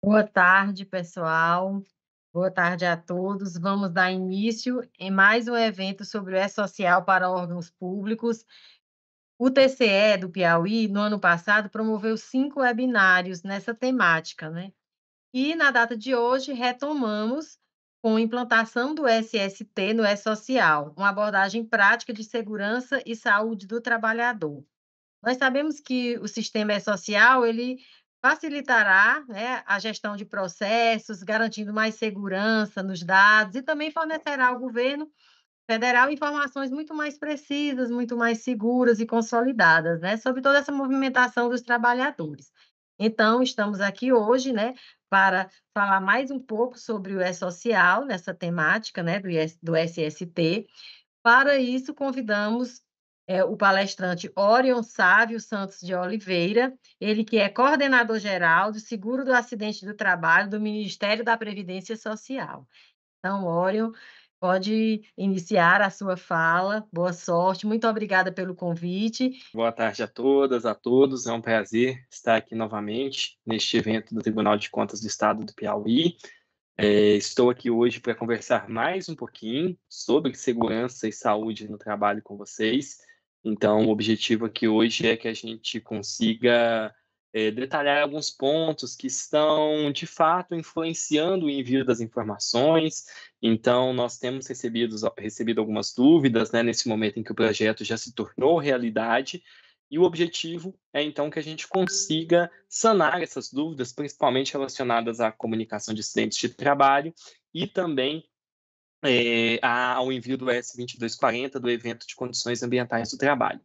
Boa tarde, pessoal. Boa tarde a todos. Vamos dar início em mais um evento sobre o E-Social para órgãos públicos. O TCE do Piauí, no ano passado, promoveu 5 webinários nessa temática, né? E na data de hoje, retomamos com a implantação do SST no E-Social, uma abordagem prática de segurança e saúde do trabalhador. Nós sabemos que o sistema E-Social, ele facilitará, né, a gestão de processos, garantindo mais segurança nos dados e também fornecerá ao governo federal informações muito mais precisas, muito mais seguras e consolidadas, né, sobre toda essa movimentação dos trabalhadores. Então, estamos aqui hoje, né, para falar mais um pouco sobre o E-Social, nessa temática, né, do SST. Para isso, convidamos, o palestrante Orion Sávio Santos de Oliveira, ele que é coordenador geral do Seguro do Acidente do Trabalho do Ministério da Previdência Social. Então, Orion, pode iniciar a sua fala. Boa sorte, muito obrigada pelo convite. Boa tarde a todas, a todos. É um prazer estar aqui novamente neste evento do Tribunal de Contas do Estado do Piauí. Estou aqui hoje para conversar mais um pouquinho sobre segurança e saúde no trabalho com vocês. Então, o objetivo aqui hoje é que a gente consiga detalhar alguns pontos que estão, de fato, influenciando o envio das informações. Então, nós temos recebido algumas dúvidas, né, nesse momento em que o projeto já se tornou realidade, e o objetivo é, então, que a gente consiga sanar essas dúvidas, principalmente relacionadas à comunicação de acidentes de trabalho e também ao envio do S2240, do evento de condições ambientais do trabalho.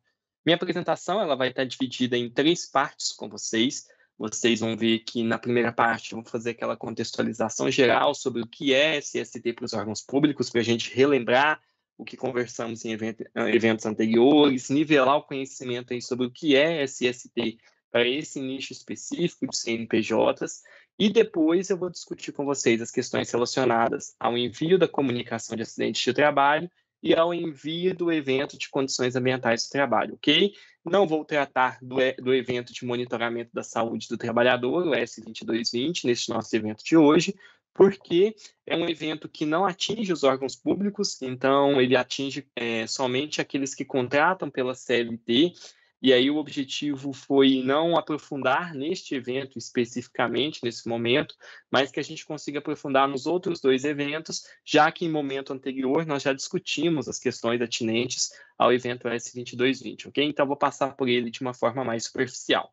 Minha apresentação ela vai estar dividida em 3 partes com vocês. Vocês vão ver que na primeira parte eu vou fazer aquela contextualização geral sobre o que é SST para os órgãos públicos, para a gente relembrar o que conversamos em eventos anteriores, nivelar o conhecimento aí sobre o que é SST para esse nicho específico de CNPJs, e depois eu vou discutir com vocês as questões relacionadas ao envio da comunicação de acidentes de trabalho e ao envio do evento de condições ambientais do trabalho, ok? Não vou tratar do evento de monitoramento da saúde do trabalhador, o S2220, neste nosso evento de hoje, porque é um evento que não atinge os órgãos públicos, então ele atinge somente aqueles que contratam pela CLT. E aí o objetivo foi não aprofundar neste evento especificamente, nesse momento, mas que a gente consiga aprofundar nos outros 2 eventos, já que em momento anterior nós já discutimos as questões atinentes ao evento S2220, ok? Então, vou passar por ele de uma forma mais superficial.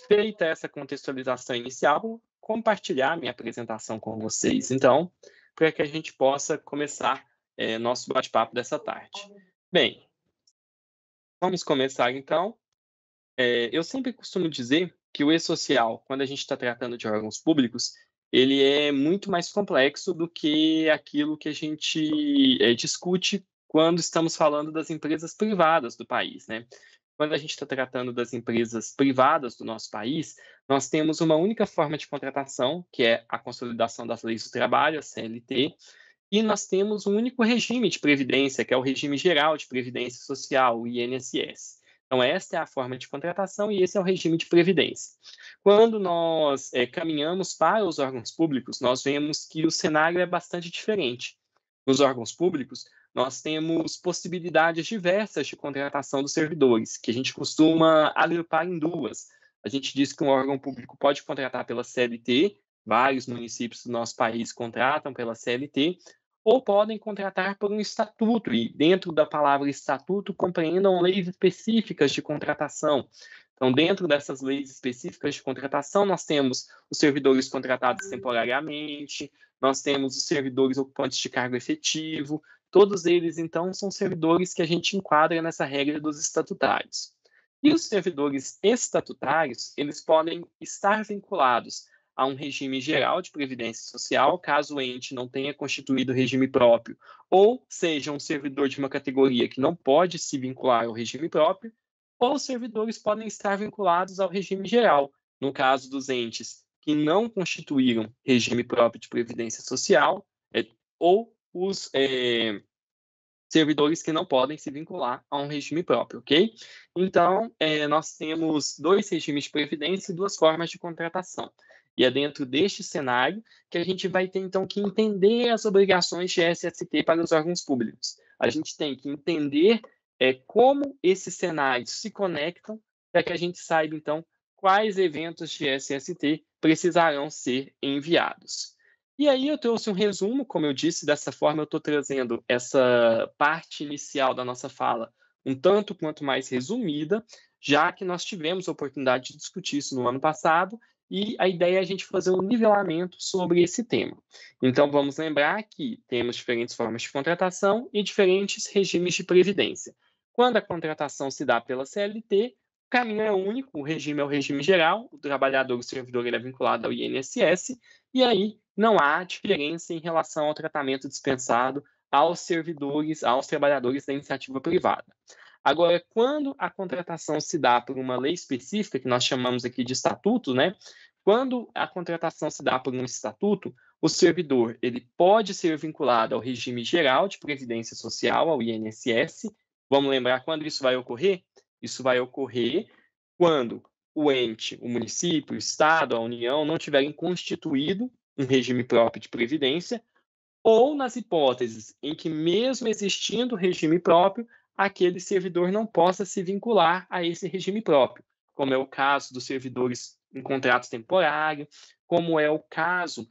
Feita essa contextualização inicial, vou compartilhar minha apresentação com vocês, então, para que a gente possa começar nosso bate-papo dessa tarde. Bem, vamos começar então. Eu sempre costumo dizer que o E-Social, quando a gente está tratando de órgãos públicos, ele é muito mais complexo do que aquilo que a gente discute quando estamos falando das empresas privadas do país, né? Quando a gente está tratando das empresas privadas do nosso país, nós temos uma única forma de contratação, que é a consolidação das leis do trabalho, a CLT, e nós temos um único regime de previdência, que é o regime geral de previdência social, o INSS. Então, esta é a forma de contratação e esse é o regime de previdência. Quando nós caminhamos para os órgãos públicos, nós vemos que o cenário é bastante diferente. Nos órgãos públicos, nós temos possibilidades diversas de contratação dos servidores, que a gente costuma agrupar em 2. A gente diz que um órgão público pode contratar pela CLT, vários municípios do nosso país contratam pela CLT, ou podem contratar por um estatuto, e dentro da palavra estatuto compreendam leis específicas de contratação. Então, dentro dessas leis específicas de contratação, nós temos os servidores contratados temporariamente, nós temos os servidores ocupantes de cargo efetivo, todos eles, então, são servidores que a gente enquadra nessa regra dos estatutários. E os servidores estatutários, eles podem estar vinculados a um regime geral de previdência social, caso o ente não tenha constituído regime próprio, ou seja um servidor de uma categoria que não pode se vincular ao regime próprio, ou os servidores podem estar vinculados ao regime geral, no caso dos entes que não constituíram regime próprio de previdência social, ou os servidores que não podem se vincular a um regime próprio, ok? Então, nós temos 2 regimes de previdência e 2 formas de contratação. E é dentro deste cenário que a gente vai ter, então, que entender as obrigações de SST para os órgãos públicos. A gente tem que entender como esses cenários se conectam para que a gente saiba, então, quais eventos de SST precisarão ser enviados. E aí eu trouxe um resumo, como eu disse, dessa forma eu estou trazendo essa parte inicial da nossa fala um tanto quanto mais resumida, já que nós tivemos a oportunidade de discutir isso no ano passado, e a ideia é a gente fazer um nivelamento sobre esse tema. Então, vamos lembrar que temos diferentes formas de contratação e diferentes regimes de previdência. Quando a contratação se dá pela CLT, o caminho é único, o regime é o regime geral, o trabalhador, o servidor, ele é vinculado ao INSS, e aí não há diferença em relação ao tratamento dispensado aos servidores, aos trabalhadores da iniciativa privada. Agora, quando a contratação se dá por uma lei específica, que nós chamamos aqui de estatuto, né? Quando a contratação se dá por um estatuto, o servidor ele pode ser vinculado ao regime geral de previdência social, ao INSS. Vamos lembrar quando isso vai ocorrer? Isso vai ocorrer quando o ente, o município, o estado, a União não tiverem constituído um regime próprio de previdência, ou nas hipóteses em que, mesmo existindo regime próprio, aquele servidor não possa se vincular a esse regime próprio, como é o caso dos servidores em contratos temporários, como é o caso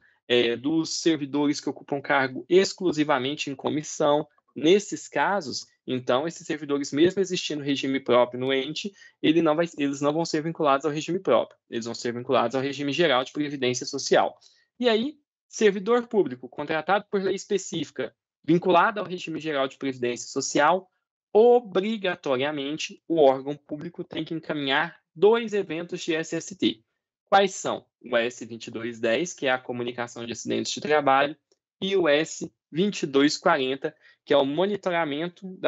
dos servidores que ocupam cargo exclusivamente em comissão. Nesses casos, então, esses servidores, mesmo existindo regime próprio no ente, eles não vão ser vinculados ao regime próprio, eles vão ser vinculados ao regime geral de previdência social. E aí, servidor público contratado por lei específica, vinculado ao regime geral de previdência social, obrigatoriamente o órgão público tem que encaminhar 2 eventos de SST. Quais são? O S2210, que é a comunicação de acidentes de trabalho, e o S2240, que é o monitoramento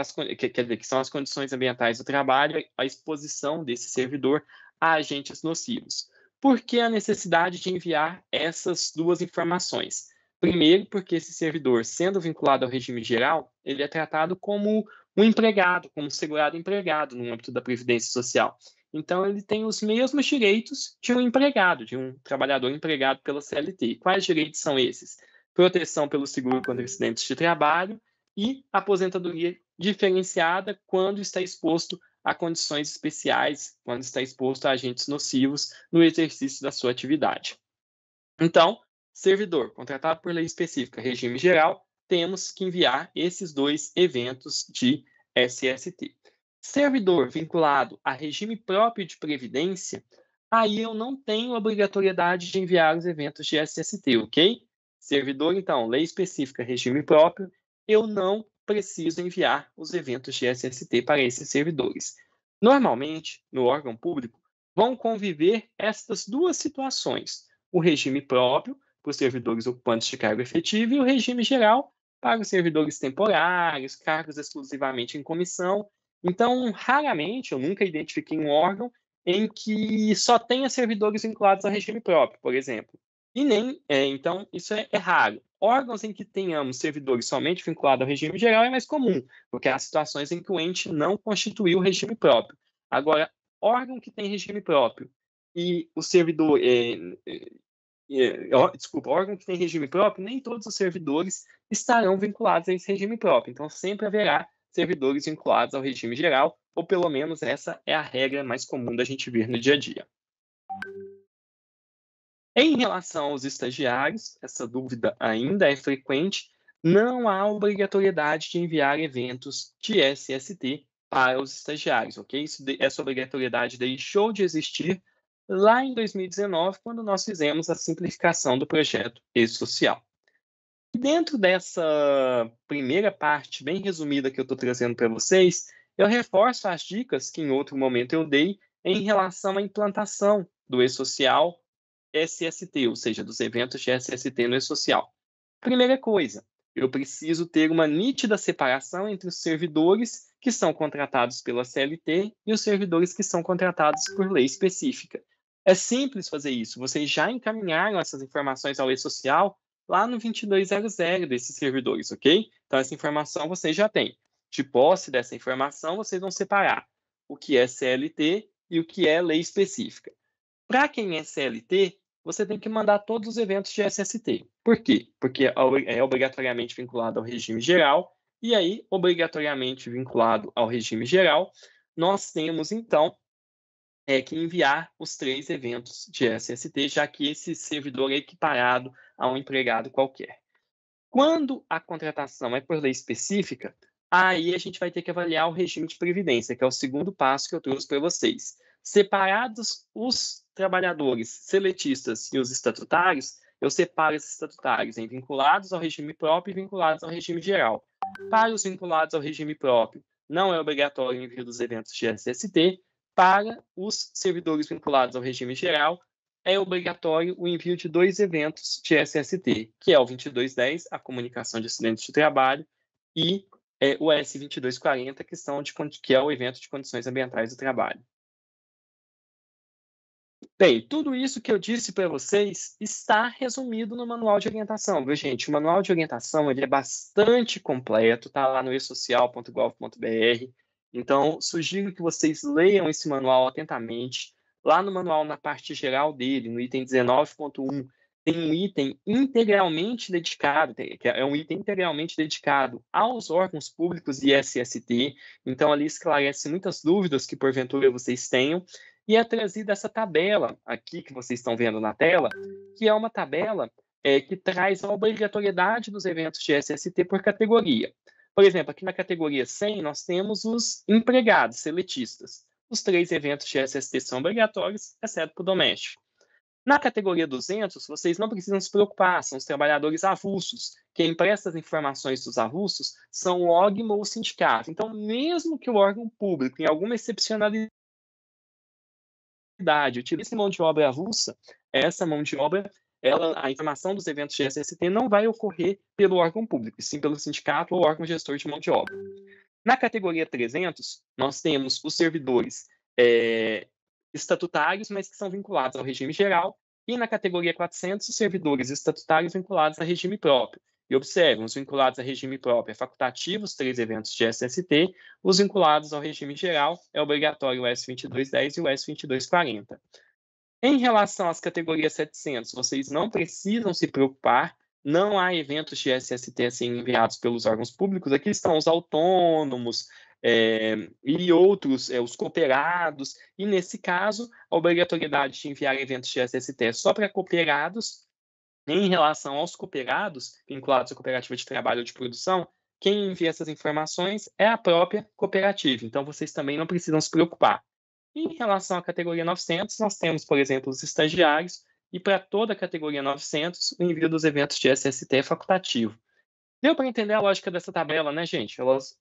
que são as condições ambientais do trabalho, a exposição desse servidor a agentes nocivos. Por que a necessidade de enviar essas 2 informações? Primeiro, porque esse servidor, sendo vinculado ao regime geral, ele é tratado como um empregado, como um segurado empregado no âmbito da Previdência Social. Então, ele tem os mesmos direitos de um empregado, de um trabalhador empregado pela CLT. Quais direitos são esses? Proteção pelo seguro contra acidentes de trabalho e aposentadoria diferenciada quando está exposto a condições especiais, quando está exposto a agentes nocivos no exercício da sua atividade. Então, servidor contratado por lei específica, regime geral, temos que enviar esses 2 eventos de SST. Servidor vinculado a regime próprio de previdência, aí eu não tenho obrigatoriedade de enviar os eventos de SST, ok? Servidor, então, lei específica, regime próprio, eu não preciso enviar os eventos de SST para esses servidores. Normalmente, no órgão público, vão conviver estas 2 situações: o regime próprio para os servidores ocupantes de cargo efetivo e o regime geral para os servidores temporários, cargos exclusivamente em comissão. Então, raramente, eu nunca identifiquei um órgão em que só tenha servidores vinculados ao regime próprio, por exemplo. E nem, então, isso é raro. Órgãos em que tenhamos servidores somente vinculados ao regime geral é mais comum, porque há situações em que o ente não constituiu o regime próprio. Agora, órgão que tem regime próprio e o servidor, órgão que tem regime próprio, nem todos os servidores estarão vinculados a esse regime próprio. Então, sempre haverá servidores vinculados ao regime geral, ou pelo menos essa é a regra mais comum da gente ver no dia a dia. Em relação aos estagiários, essa dúvida ainda é frequente, não há obrigatoriedade de enviar eventos de SST para os estagiários, ok? Essa obrigatoriedade deixou de existir lá em 2019, quando nós fizemos a simplificação do projeto E-Social. Dentro dessa primeira parte bem resumida que eu estou trazendo para vocês, eu reforço as dicas que em outro momento eu dei em relação à implantação do E-Social SST, ou seja, dos eventos de SST no E-Social. Primeira coisa, eu preciso ter uma nítida separação entre os servidores que são contratados pela CLT e os servidores que são contratados por lei específica. É simples fazer isso, vocês já encaminharam essas informações ao E-Social lá no 2200 desses servidores, ok? Então, essa informação vocês já têm. De posse dessa informação, vocês vão separar o que é CLT e o que é lei específica. Para quem é CLT, você tem que mandar todos os eventos de SST. Por quê? Porque é obrigatoriamente vinculado ao regime geral, e aí, obrigatoriamente vinculado ao regime geral, nós temos, então, que enviar os 3 eventos de SST, já que esse servidor é equiparado a um empregado qualquer. Quando a contratação é por lei específica, aí a gente vai ter que avaliar o regime de previdência, que é o segundo passo que eu trouxe para vocês. Separados os trabalhadores seletistas e os estatutários, eu separo esses estatutários em vinculados ao regime próprio e vinculados ao regime geral. Para os vinculados ao regime próprio, não é obrigatório o envio dos eventos de SST. Para os servidores vinculados ao regime geral, é obrigatório o envio de 2 eventos de SST, que é o 2210, a comunicação de acidentes de trabalho, e o S2240, que é o evento de condições ambientais do trabalho. Bem, tudo isso que eu disse para vocês está resumido no manual de orientação, viu, gente? O manual de orientação ele é bastante completo, está lá no esocial.gov.br. Então, sugiro que vocês leiam esse manual atentamente. Lá no manual, na parte geral dele, no item 19.1, tem um item integralmente dedicado, que é um item integralmente dedicado aos órgãos públicos e SST. Então, ali esclarece muitas dúvidas que, porventura, vocês tenham. E é trazida essa tabela aqui que vocês estão vendo na tela, que é uma tabela que traz a obrigatoriedade dos eventos de SST por categoria. Por exemplo, aqui na categoria 100, nós temos os empregados seletistas. Os 3 eventos de SST são obrigatórios, exceto para o doméstico. Na categoria 200, vocês não precisam se preocupar, são os trabalhadores avulsos. Quem presta as informações dos avulsos são o órgão ou o sindicato. Então, mesmo que o órgão público, em alguma excepcionalidade, utilize mão de obra avulsa, essa mão de obra, a informação dos eventos de SST não vai ocorrer pelo órgão público, sim pelo sindicato ou órgão gestor de mão de obra. Na categoria 300, nós temos os servidores estatutários, mas que são vinculados ao regime geral, e na categoria 400, os servidores estatutários vinculados a regime próprio. E observem, os vinculados a regime próprio é facultativo, os 3 eventos de SST, os vinculados ao regime geral é obrigatório o S2210 e o S2240. Em relação às categorias 700, vocês não precisam se preocupar, não há eventos de SST a serem enviados pelos órgãos públicos, aqui estão os autônomos e outros, os cooperados, e nesse caso, a obrigatoriedade de enviar eventos de SST é só para cooperados. Em relação aos cooperados, vinculados à cooperativa de trabalho ou de produção, quem envia essas informações é a própria cooperativa, então vocês também não precisam se preocupar. Em relação à categoria 900, nós temos, por exemplo, os estagiários, e para toda a categoria 900, o envio dos eventos de SST é facultativo. Deu para entender a lógica dessa tabela, né, gente?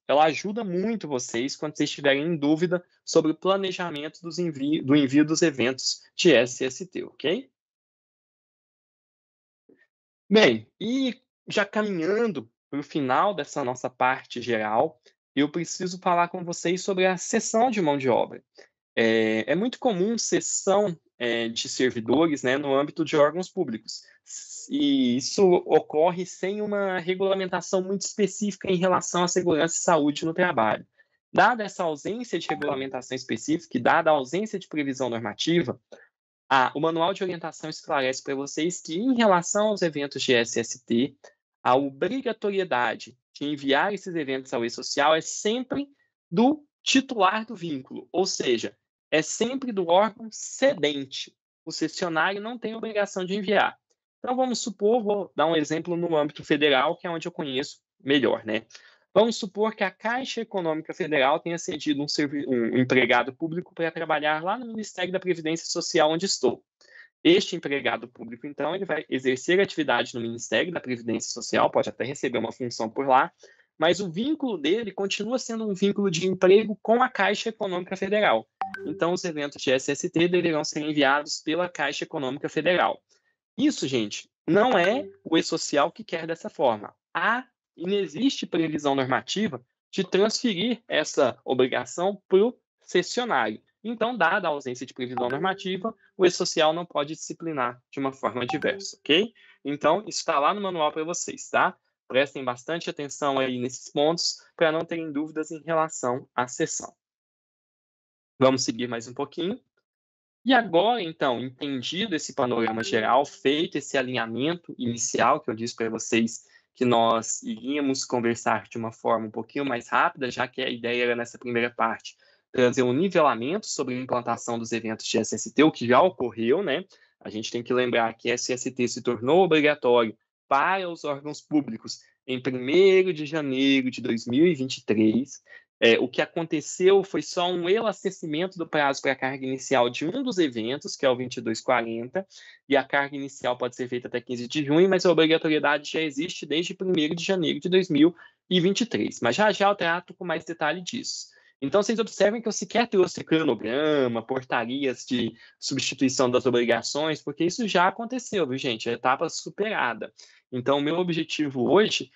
Ela ajuda muito vocês quando vocês estiverem em dúvida sobre o planejamento do envio dos eventos de SST, ok? Bem, e já caminhando para o final dessa nossa parte geral, eu preciso falar com vocês sobre a cessão de mão de obra. É muito comum cessão de servidores, né, no âmbito de órgãos públicos. E isso ocorre sem uma regulamentação muito específica em relação à segurança e saúde no trabalho. Dada essa ausência de regulamentação específica e dada a ausência de previsão normativa, o Manual de Orientação esclarece para vocês que, em relação aos eventos de SST, a obrigatoriedade de enviar esses eventos ao e-social é sempre do titular do vínculo, ou seja, é sempre do órgão cedente. O cessionário não tem obrigação de enviar. Então, vamos supor, vou dar um exemplo no âmbito federal, que é onde eu conheço melhor, né? Vamos supor que a Caixa Econômica Federal tenha cedido um empregado público para trabalhar lá no Ministério da Previdência Social, onde estou. Este empregado público, então, ele vai exercer atividade no Ministério da Previdência Social, pode até receber uma função por lá, mas o vínculo dele continua sendo um vínculo de emprego com a Caixa Econômica Federal. Então, os eventos de SST deverão ser enviados pela Caixa Econômica Federal. Isso, gente, não é o e-social que quer dessa forma. E não existe previsão normativa de transferir essa obrigação para o cessionário. Então, dada a ausência de previsão normativa, o e-social não pode disciplinar de uma forma diversa, ok? Então, isso está lá no manual para vocês, tá? Prestem bastante atenção aí nesses pontos para não terem dúvidas em relação à sessão. Vamos seguir mais um pouquinho. E agora, então, entendido esse panorama geral, feito esse alinhamento inicial, que eu disse para vocês que nós iríamos conversar de uma forma um pouquinho mais rápida, já que a ideia era, nessa primeira parte, trazer um nivelamento sobre a implantação dos eventos de SST, o que já ocorreu, né? A gente tem que lembrar que SST se tornou obrigatório para os órgãos públicos em 1º de janeiro de 2023. O que aconteceu foi só um elastecimento do prazo para a carga inicial de um dos eventos, que é o 2240, e a carga inicial pode ser feita até 15 de junho, mas a obrigatoriedade já existe desde 1º de janeiro de 2023. Mas já já eu trato com mais detalhe disso. Então, vocês observem que eu sequer trouxe cronograma, portarias de substituição das obrigações, porque isso já aconteceu, viu, gente? A etapa superada. Então, o meu objetivo hoje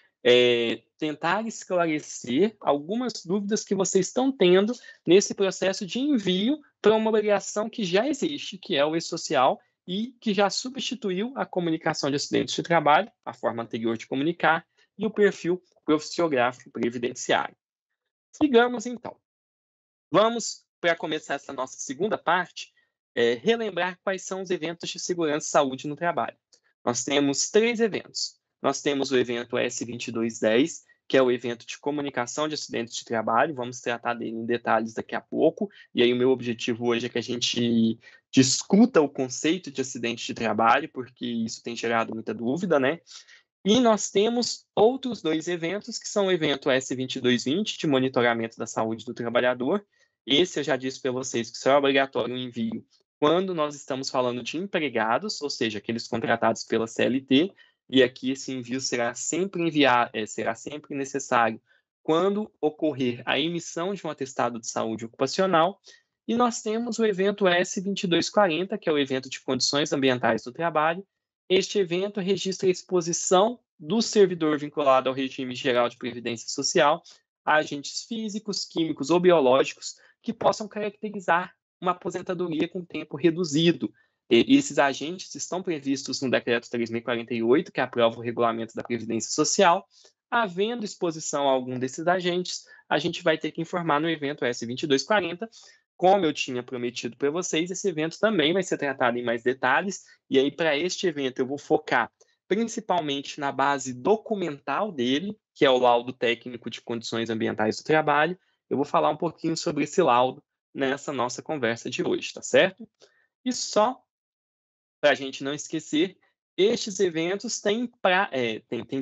tentar esclarecer algumas dúvidas que vocês estão tendo nesse processo de envio para uma obrigação que já existe, que é o e-social, e que já substituiu a comunicação de acidentes de trabalho, a forma anterior de comunicar, e o perfil profissiográfico previdenciário. Sigamos, então. Vamos, para começar essa nossa segunda parte, relembrar quais são os eventos de segurança e saúde no trabalho. Nós temos 3 eventos. Nós temos o evento S2210, que é o evento de comunicação de acidentes de trabalho. Vamos tratar dele em detalhes daqui a pouco. E aí o meu objetivo hoje é que a gente discuta o conceito de acidente de trabalho, porque isso tem gerado muita dúvida, né? E nós temos outros 2 eventos, que são o evento S2220, de monitoramento da saúde do trabalhador. Esse eu já disse para vocês que só é obrigatório o envio quando nós estamos falando de empregados, ou seja, aqueles contratados pela CLT, e aqui esse envio será sempre necessário quando ocorrer a emissão de um atestado de saúde ocupacional. E nós temos o evento S2240, que é o evento de condições ambientais do trabalho. Este evento registra a exposição do servidor vinculado ao regime geral de previdência social a agentes físicos, químicos ou biológicos que possam caracterizar uma aposentadoria com tempo reduzido. Esses agentes estão previstos no Decreto 3.048, que aprova o regulamento da Previdência Social. Havendo exposição a algum desses agentes, a gente vai ter que informar no evento S2240. Como eu tinha prometido para vocês, esse evento também vai ser tratado em mais detalhes, e aí para este evento eu vou focar principalmente na base documental dele, que é o laudo técnico de condições ambientais do trabalho. Eu vou falar um pouquinho sobre esse laudo nessa nossa conversa de hoje, tá certo? E só para a gente não esquecer, estes eventos têm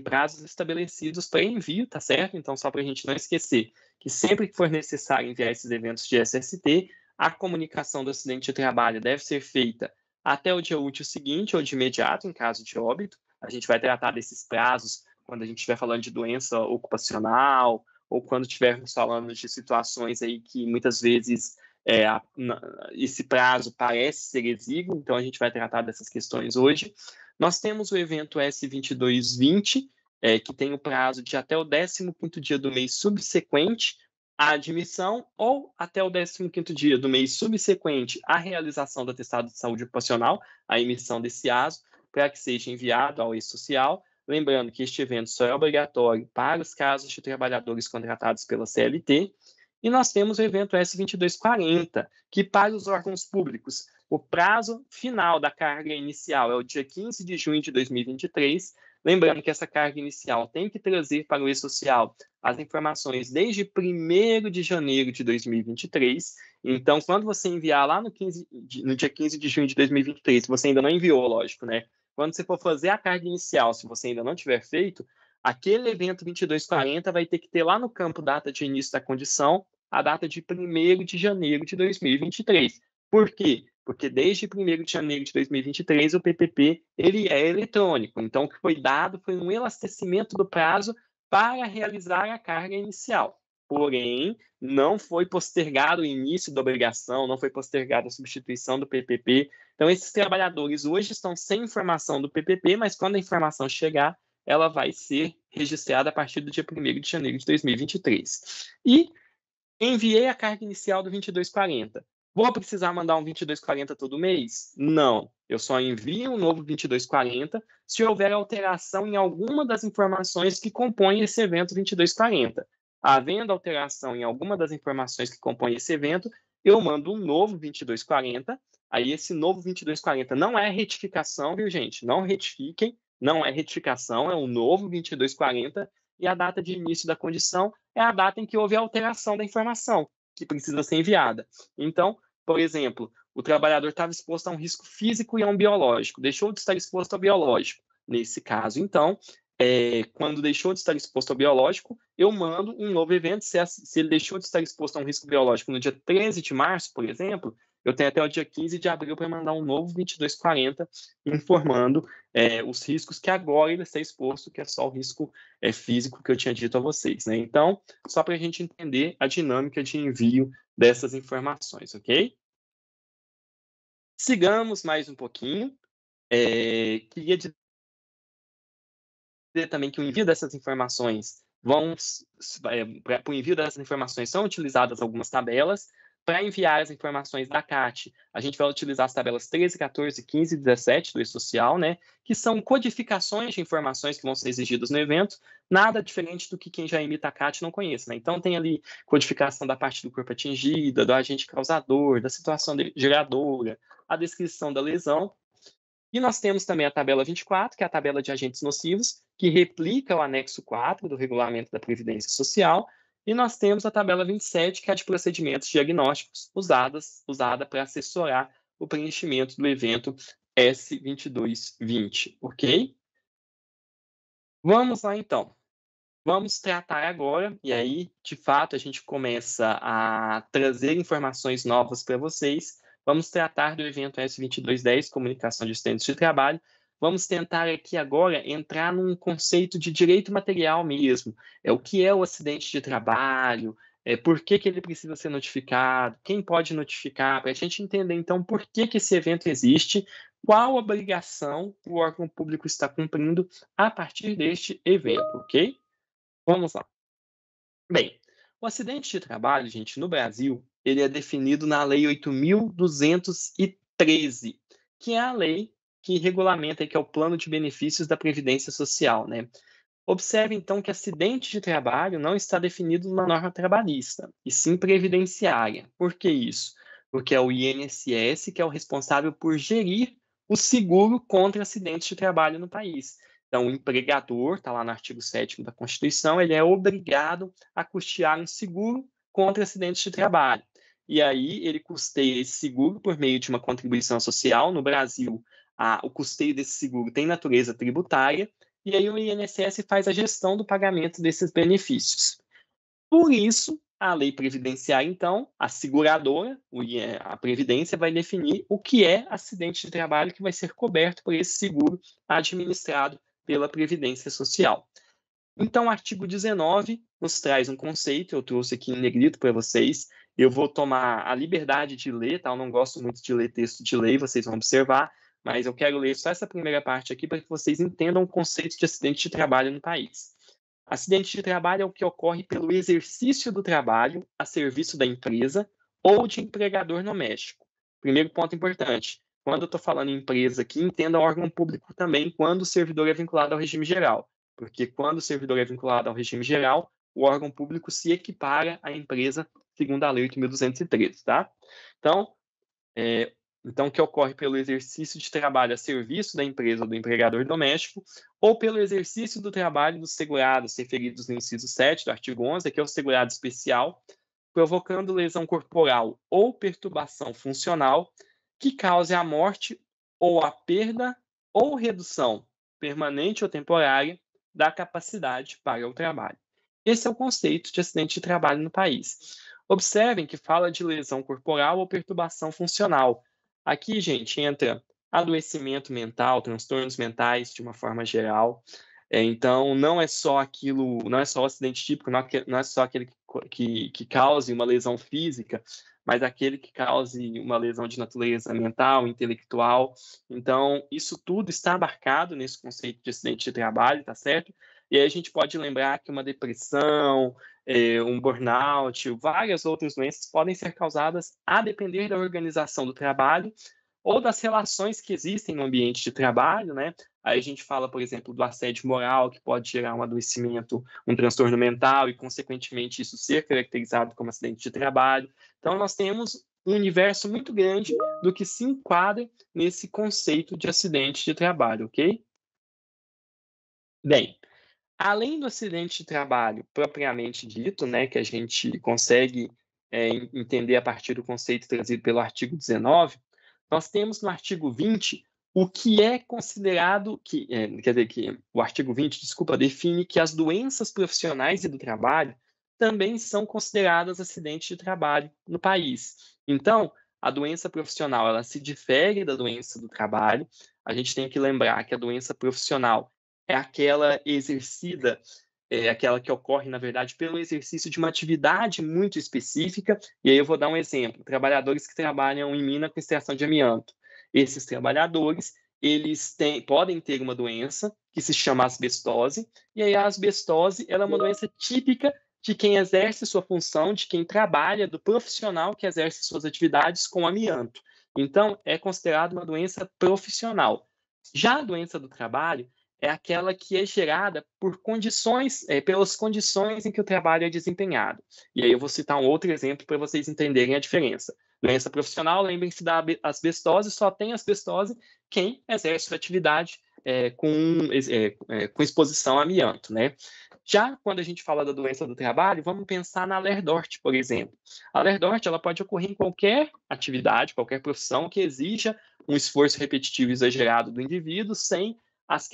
prazos estabelecidos para envio, tá certo? Então, só para a gente não esquecer que sempre que for necessário enviar esses eventos de SST, a comunicação do acidente de trabalho deve ser feita até o dia útil seguinte ou de imediato, em caso de óbito. A gente vai tratar desses prazos quando a gente estiver falando de doença ocupacional ou quando estivermos falando de situações aí que muitas vezes esse prazo parece ser exíguo, então a gente vai tratar dessas questões hoje. Nós temos o evento S2220, que tem o prazo de até o 15º dia do mês subsequente à admissão ou até o 15º dia do mês subsequente à realização do atestado de saúde ocupacional, a emissão desse ASO, para que seja enviado ao ex-social. Lembrando que este evento só é obrigatório para os casos de trabalhadores contratados pela CLT. E nós temos o evento S2240, que para os órgãos públicos, o prazo final da carga inicial é o dia 15 de junho de 2023. Lembrando que essa carga inicial tem que trazer para o e-social as informações desde 1º de janeiro de 2023. Então, quando você enviar lá no dia 15 de junho de 2023, se você ainda não enviou, lógico, né? Quando você for fazer a carga inicial, se você ainda não tiver feito, aquele evento 2240 vai ter que ter lá no campo data de início da condição a data de 1º de janeiro de 2023. Por quê? Porque desde 1º de janeiro de 2023 o PPP ele é eletrônico. Então, o que foi dado foi um elastecimento do prazo para realizar a carga inicial. Porém, não foi postergado o início da obrigação, não foi postergada a substituição do PPP. Então, esses trabalhadores hoje estão sem informação do PPP, mas quando a informação chegar, ela vai ser registrada a partir do dia 1º de janeiro de 2023. E enviei a carga inicial do 2240. Vou precisar mandar um 2240 todo mês? Não. Eu só envio um novo 2240 se houver alteração em alguma das informações que compõem esse evento 2240. Havendo alteração em alguma das informações que compõem esse evento, eu mando um novo 2240. Aí esse novo 2240 não é retificação, viu, gente? Não retifiquem, não é retificação, é um novo 2240, e a data de início da condição é a data em que houve a alteração da informação que precisa ser enviada. Então, por exemplo, o trabalhador estava exposto a um risco físico e a um biológico, deixou de estar exposto ao biológico. Nesse caso, então, quando deixou de estar exposto ao biológico, eu mando um novo evento. Se ele deixou de estar exposto a um risco biológico no dia 13 de março, por exemplo, eu tenho até o dia 15 de abril para mandar um novo 2240, informando os riscos que agora ele está exposto, que é só o risco físico que eu tinha dito a vocês, né? Então, só para a gente entender a dinâmica de envio dessas informações, ok? Sigamos mais um pouquinho. Queria dizer também que o envio dessas informações para o envio dessas informações são utilizadas algumas tabelas. Para enviar as informações da CAT, a gente vai utilizar as tabelas 13, 14, 15 e 17 do E-Social, né, que são codificações de informações que vão ser exigidas no evento, nada diferente do que quem já imita a CAT não conhece, né? Então tem ali codificação da parte do corpo atingida, do agente causador, da situação geradora, a descrição da lesão. E nós temos também a tabela 24, que é a tabela de agentes nocivos, que replica o anexo 4 do Regulamento da Previdência Social. E nós temos a tabela 27, que é a de procedimentos diagnósticos, usada para assessorar o preenchimento do evento S2220, ok? Vamos lá, então. Vamos tratar agora, e aí, de fato, a gente começa a trazer informações novas para vocês. Vamos tratar do evento S2210, Comunicação de Acidentes de Trabalho. Vamos tentar aqui agora entrar num conceito de direito material mesmo. O que é o acidente de trabalho, por que ele precisa ser notificado, quem pode notificar, para a gente entender, então, por que esse evento existe, qual obrigação o órgão público está cumprindo a partir deste evento, ok? Vamos lá. Bem, o acidente de trabalho, gente, no Brasil, ele é definido na Lei 8.213, que é a lei que regulamenta, que é o Plano de Benefícios da Previdência Social, né? Observe, então, que acidente de trabalho não está definido numa norma trabalhista, e sim previdenciária. Por que isso? Porque é o INSS que é o responsável por gerir o seguro contra acidentes de trabalho no país. Então, o empregador, está lá no artigo 7º da Constituição, ele é obrigado a custear um seguro contra acidentes de trabalho. E aí, ele custeia esse seguro por meio de uma contribuição social. No Brasil, o custeio desse seguro tem natureza tributária, e aí o INSS faz a gestão do pagamento desses benefícios. Por isso, a lei previdenciária, então, a seguradora, a Previdência, vai definir o que é acidente de trabalho que vai ser coberto por esse seguro administrado pela Previdência Social. Então, o artigo 19 nos traz um conceito, eu trouxe aqui em negrito para vocês, eu vou tomar a liberdade de ler, tá? Eu não gosto muito de ler texto de lei, vocês vão observar, mas eu quero ler só essa primeira parte aqui para que vocês entendam o conceito de acidente de trabalho no país. Acidente de trabalho é o que ocorre pelo exercício do trabalho a serviço da empresa ou de empregador doméstico. Primeiro ponto importante, quando eu estou falando em empresa aqui, entenda o órgão público também quando o servidor é vinculado ao regime geral, porque quando o servidor é vinculado ao regime geral, o órgão público se equipara à empresa segundo a Lei 8.213, tá? Então, que ocorre pelo exercício de trabalho a serviço da empresa ou do empregador doméstico, ou pelo exercício do trabalho dos segurados referidos no inciso 7 do artigo 11, que é o segurado especial, provocando lesão corporal ou perturbação funcional que cause a morte ou a perda ou redução permanente ou temporária da capacidade para o trabalho. Esse é o conceito de acidente de trabalho no país. Observem que fala de lesão corporal ou perturbação funcional. Aqui, gente, entra adoecimento mental, transtornos mentais de uma forma geral. Então, não é só aquilo, não é só o acidente típico, não é só aquele que cause uma lesão física, mas aquele que cause uma lesão de natureza mental, intelectual. Então, isso tudo está abarcado nesse conceito de acidente de trabalho, tá certo? E aí a gente pode lembrar que uma depressão, um burnout, várias outras doenças podem ser causadas a depender da organização do trabalho ou das relações que existem no ambiente de trabalho, né? Aí a gente fala, por exemplo, do assédio moral, que pode gerar um adoecimento, um transtorno mental e, consequentemente, isso ser caracterizado como acidente de trabalho. Então, nós temos um universo muito grande do que se enquadra nesse conceito de acidente de trabalho, ok? Bem, além do acidente de trabalho propriamente dito, né, que a gente consegue entender a partir do conceito trazido pelo artigo 19, nós temos no artigo 20 o que é considerado, quer dizer, que o artigo 20, desculpa, define que as doenças profissionais e do trabalho também são consideradas acidentes de trabalho no país. Então, a doença profissional, ela se difere da doença do trabalho. A gente tem que lembrar que a doença profissional é aquela exercida, é aquela que ocorre, na verdade, pelo exercício de uma atividade muito específica. E aí eu vou dar um exemplo: trabalhadores que trabalham em mina com extração de amianto. Esses trabalhadores, eles podem ter uma doença que se chama asbestose, e aí a asbestose ela é uma doença típica de quem exerce sua função, de quem trabalha, do profissional que exerce suas atividades com amianto. Então, é considerado uma doença profissional. Já a doença do trabalho é aquela que é gerada por pelas condições em que o trabalho é desempenhado. E aí eu vou citar um outro exemplo para vocês entenderem a diferença. Doença profissional, lembrem-se da asbestose, só tem asbestose quem exerce sua atividade com exposição a amianto, né? Já quando a gente fala da doença do trabalho, vamos pensar na Lerdort, por exemplo. A Lerdort ela pode ocorrer em qualquer atividade, qualquer profissão que exija um esforço repetitivo exagerado do indivíduo sem as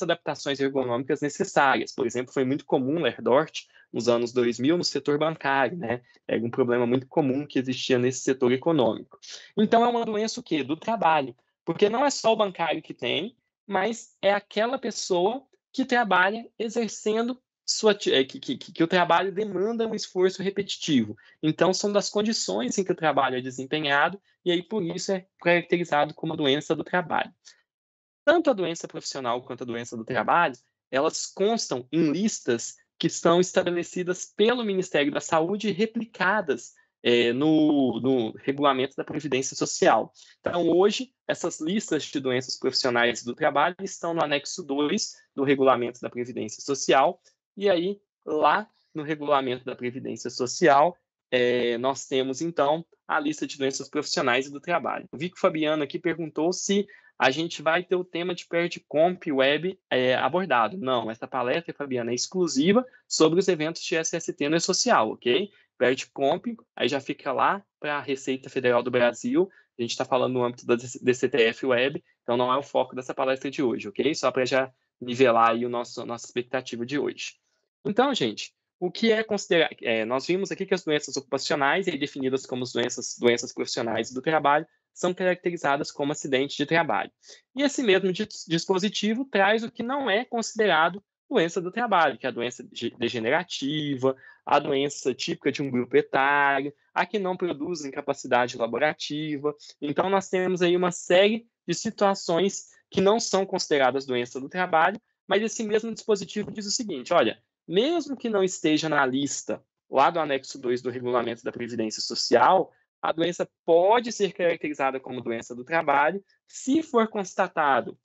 adaptações ergonômicas necessárias. Por exemplo, foi muito comum Lerdort nos anos 2000 no setor bancário, né? Era um problema muito comum que existia nesse setor econômico. Então, é uma doença o quê? Do trabalho. Porque não é só o bancário que tem, mas é aquela pessoa que trabalha exercendo que o trabalho demanda um esforço repetitivo. Então, são das condições em que o trabalho é desempenhado, e aí por isso é caracterizado como doença do trabalho. Tanto a doença profissional quanto a doença do trabalho, elas constam em listas que são estabelecidas pelo Ministério da Saúde e replicadas no regulamento da Previdência Social. Então, hoje, essas listas de doenças profissionais do trabalho estão no anexo 2 do regulamento da Previdência Social, e aí, lá no regulamento da Previdência Social, nós temos, então, a lista de doenças profissionais e do trabalho. O Vico Fabiano aqui perguntou se a gente vai ter o tema de PERDComp Web abordado. Não, essa palestra, Fabiana, é exclusiva sobre os eventos de SST no E-Social, ok? PERDComp, aí já fica lá para a Receita Federal do Brasil. A gente está falando no âmbito da DCTF Web, então não é o foco dessa palestra de hoje, ok? Só para já nivelar aí nossa expectativa de hoje. Então, gente, o que é considerar? Nós vimos aqui que as doenças ocupacionais, definidas como as doenças profissionais do trabalho, são caracterizadas como acidente de trabalho. E esse mesmo dispositivo traz o que não é considerado doença do trabalho, que é a doença degenerativa, a doença típica de um grupo etário, a que não produz incapacidade laborativa. Então, nós temos aí uma série de situações que não são consideradas doença do trabalho, mas esse mesmo dispositivo diz o seguinte: olha, mesmo que não esteja na lista lá do anexo 2 do regulamento da Previdência Social, a doença pode ser caracterizada como doença do trabalho se for constatado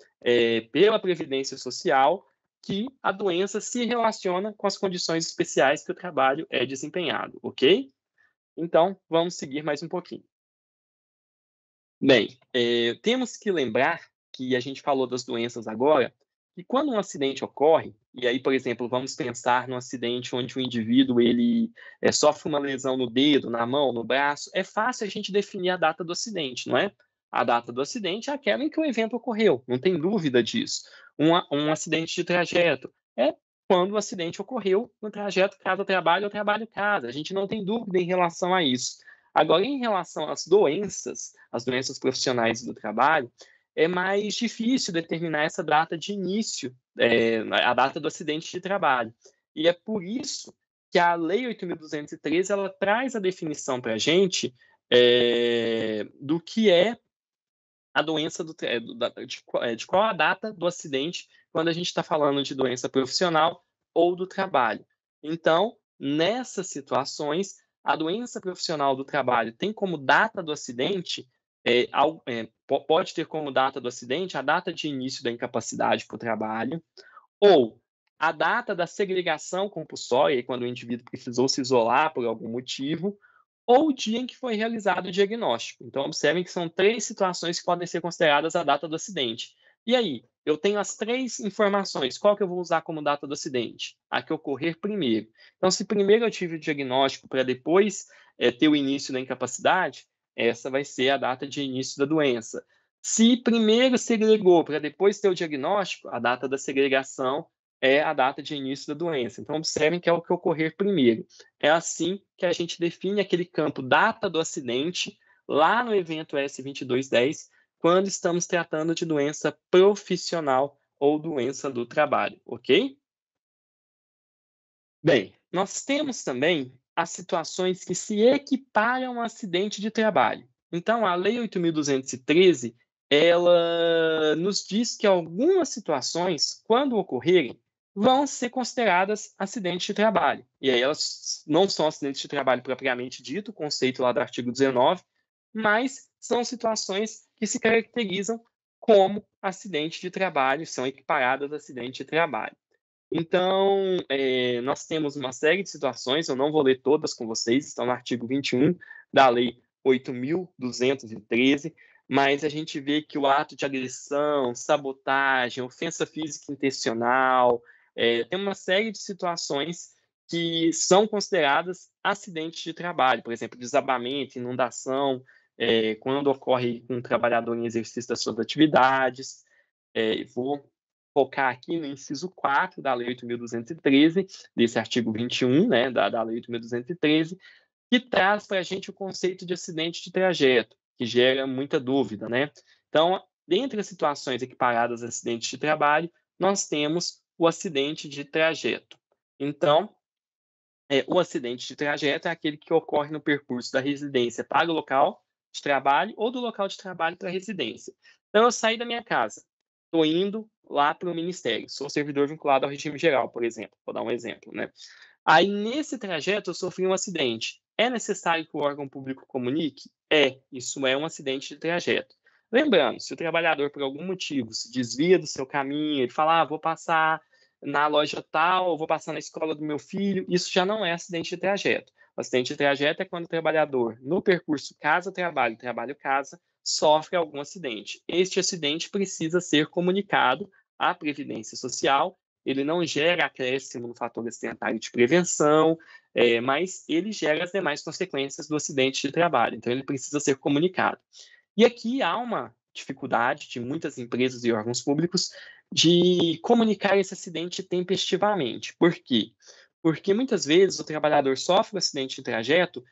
pela Previdência Social que a doença se relaciona com as condições especiais que o trabalho é desempenhado, ok? Então, vamos seguir mais um pouquinho. Bem, temos que lembrar que a gente falou das doenças agora, e quando um acidente ocorre, e aí, por exemplo, vamos pensar num acidente onde o indivíduo ele sofre uma lesão no dedo, na mão, no braço, é fácil a gente definir a data do acidente, não é? A data do acidente é aquela em que o evento ocorreu, não tem dúvida disso. Um acidente de trajeto é quando o acidente ocorreu no trajeto casa-trabalho ou trabalho-casa. A gente não tem dúvida em relação a isso. Agora, em relação às doenças, as doenças profissionais do trabalho, é mais difícil determinar essa data de início, a data do acidente de trabalho. E é por isso que a Lei 8.213 ela traz a definição para a gente do que é a doença de qual a data do acidente quando a gente está falando de doença profissional ou do trabalho. Então, nessas situações, a doença profissional do trabalho tem como data do acidente, pode ter como data do acidente a data de início da incapacidade para o trabalho, ou a data da segregação compulsória, quando o indivíduo precisou se isolar por algum motivo, ou o dia em que foi realizado o diagnóstico. Então, observem que são 3 situações que podem ser consideradas a data do acidente. E aí, eu tenho as 3 informações, qual que eu vou usar como data do acidente? A que ocorrer primeiro. Então, se primeiro eu tive o diagnóstico para depois ter o início da incapacidade, essa vai ser a data de início da doença. Se primeiro segregou para depois ter o diagnóstico, a data da segregação é a data de início da doença. Então, observem que é o que ocorrer primeiro. É assim que a gente define aquele campo data do acidente lá no evento S2210, quando estamos tratando de doença profissional ou doença do trabalho, ok? Bem, nós temos também as situações que se equiparam a acidente de trabalho. Então, a Lei 8.213, ela nos diz que algumas situações, quando ocorrerem, vão ser consideradas acidentes de trabalho. E aí elas não são acidentes de trabalho propriamente dito, o conceito lá do artigo 19, mas são situações que se caracterizam como acidente de trabalho, são equiparadas a acidente de trabalho. Então, nós temos uma série de situações, eu não vou ler todas com vocês, estão no artigo 21 da Lei 8.213, mas a gente vê que o ato de agressão, sabotagem, ofensa física intencional, tem uma série de situações que são consideradas acidentes de trabalho, por exemplo, desabamento, inundação, quando ocorre com um trabalhador em exercício das suas atividades. Vou focar aqui no inciso 4 da Lei 8.213, desse artigo 21, né, da Lei 8.213, que traz para a gente o conceito de acidente de trajeto, que gera muita dúvida, né? Então, dentre as situações equiparadas a acidente de trabalho, nós temos o acidente de trajeto. Então, o acidente de trajeto é aquele que ocorre no percurso da residência para o local de trabalho ou do local de trabalho para a residência. Então, eu saí da minha casa, estou indo lá para o ministério, sou servidor vinculado ao regime geral, por exemplo, vou dar um exemplo, né? Aí, nesse trajeto, eu sofri um acidente. É necessário que o órgão público comunique? Isso é um acidente de trajeto. Lembrando, se o trabalhador, por algum motivo, se desvia do seu caminho, ele fala, vou passar na loja tal, vou passar na escola do meu filho, isso já não é acidente de trajeto. O acidente de trajeto é quando o trabalhador, no percurso casa-trabalho, trabalho-casa, sofre algum acidente. Este acidente precisa ser comunicado à Previdência Social, ele não gera acréscimo no fator acidentário de prevenção, mas ele gera as demais consequências do acidente de trabalho, então ele precisa ser comunicado. E aqui há uma dificuldade de muitas empresas e órgãos públicos de comunicar esse acidente tempestivamente. Por quê? Porque muitas vezes o trabalhador sofre um acidente de trajeto,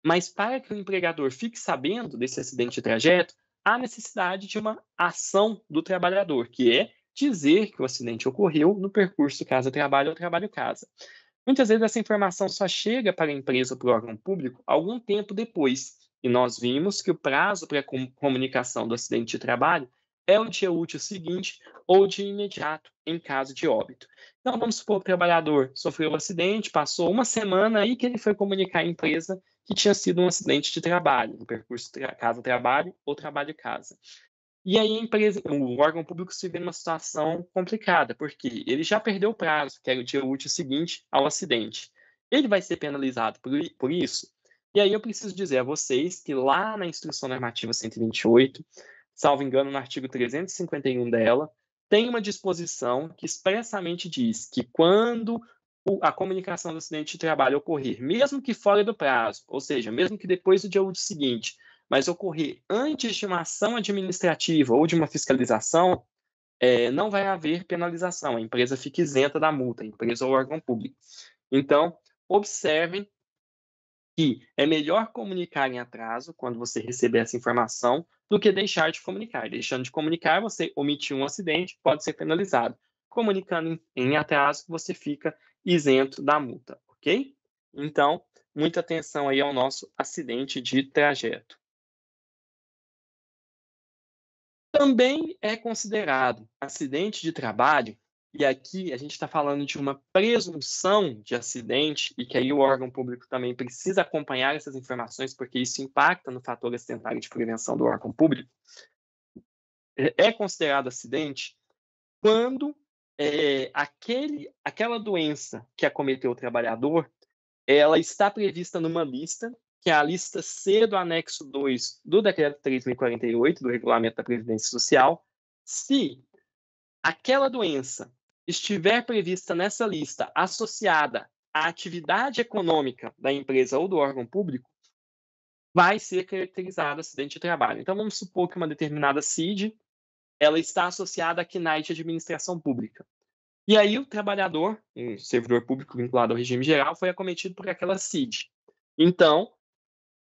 mas para que o empregador fique sabendo desse acidente de trajeto, há necessidade de uma ação do trabalhador, que é dizer que o acidente ocorreu no percurso casa-trabalho ou trabalho-casa. Muitas vezes essa informação só chega para a empresa ou para o órgão público algum tempo depois, e nós vimos que o prazo para a comunicação do acidente de trabalho é o dia útil seguinte ou de imediato, em caso de óbito. Então, vamos supor que o trabalhador sofreu um acidente, passou uma semana aí que ele foi comunicar à empresa que tinha sido um acidente de trabalho, no percurso casa-trabalho ou trabalho-casa. E aí a empresa, o órgão público se vê numa situação complicada, porque ele já perdeu o prazo, que era o dia útil seguinte ao acidente. Ele vai ser penalizado por isso? E aí eu preciso dizer a vocês que lá na Instrução Normativa 128, salvo engano, no artigo 351 dela, tem uma disposição que expressamente diz que quando a comunicação do acidente de trabalho ocorrer, mesmo que fora do prazo, ou seja, mesmo que depois do dia útil seguinte, mas ocorrer antes de uma ação administrativa ou de uma fiscalização, não vai haver penalização, a empresa fica isenta da multa, a empresa ou órgão público. Então, observem que é melhor comunicar em atraso, quando você receber essa informação, do que deixar de comunicar. Deixando de comunicar, você omitir um acidente, pode ser penalizado. Comunicando em atraso, você fica isento da multa, ok? Então, muita atenção aí ao nosso acidente de trajeto. Também é considerado acidente de trabalho, e aqui a gente está falando de uma presunção de acidente, e que aí o órgão público também precisa acompanhar essas informações, porque isso impacta no fator acidentário de prevenção do órgão público. É considerado acidente quando aquela doença que acometeu o trabalhador, ela está prevista numa lista que é a lista C do anexo 2 do Decreto 3.048, do Regulamento da Previdência Social. Se aquela doença estiver prevista nessa lista associada à atividade econômica da empresa ou do órgão público, vai ser caracterizado acidente de trabalho. Então, vamos supor que uma determinada CID ela está associada à CNAE de administração pública. E aí o trabalhador, um servidor público vinculado ao regime geral, foi acometido por aquela CID. Então,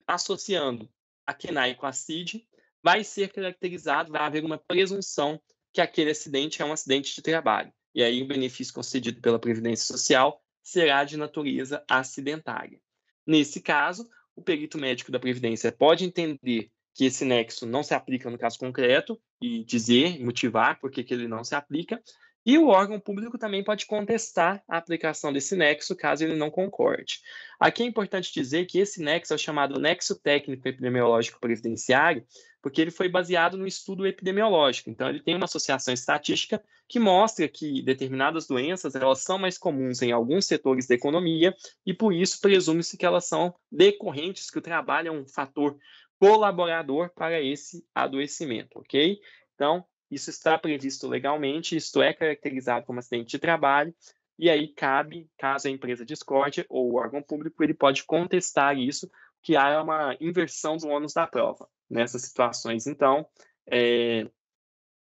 associando a CNAE com a CID, vai ser caracterizado, vai haver uma presunção que aquele acidente é um acidente de trabalho. E aí o benefício concedido pela Previdência Social será de natureza acidentária. Nesse caso, o perito médico da Previdência pode entender que esse nexo não se aplica no caso concreto e dizer, motivar por que ele não se aplica, e o órgão público também pode contestar a aplicação desse nexo, caso ele não concorde. Aqui é importante dizer que esse nexo é o chamado nexo técnico epidemiológico previdenciário, porque ele foi baseado no estudo epidemiológico. Então, ele tem uma associação estatística que mostra que determinadas doenças elas são mais comuns em alguns setores da economia e, por isso, presume-se que elas são decorrentes, que o trabalho é um fator colaborador para esse adoecimento, ok? Então, isso está previsto legalmente, isto é caracterizado como acidente de trabalho, e aí cabe, caso a empresa discorde ou o órgão público, ele pode contestar isso, que há uma inversão do ônus da prova. Nessas situações, então,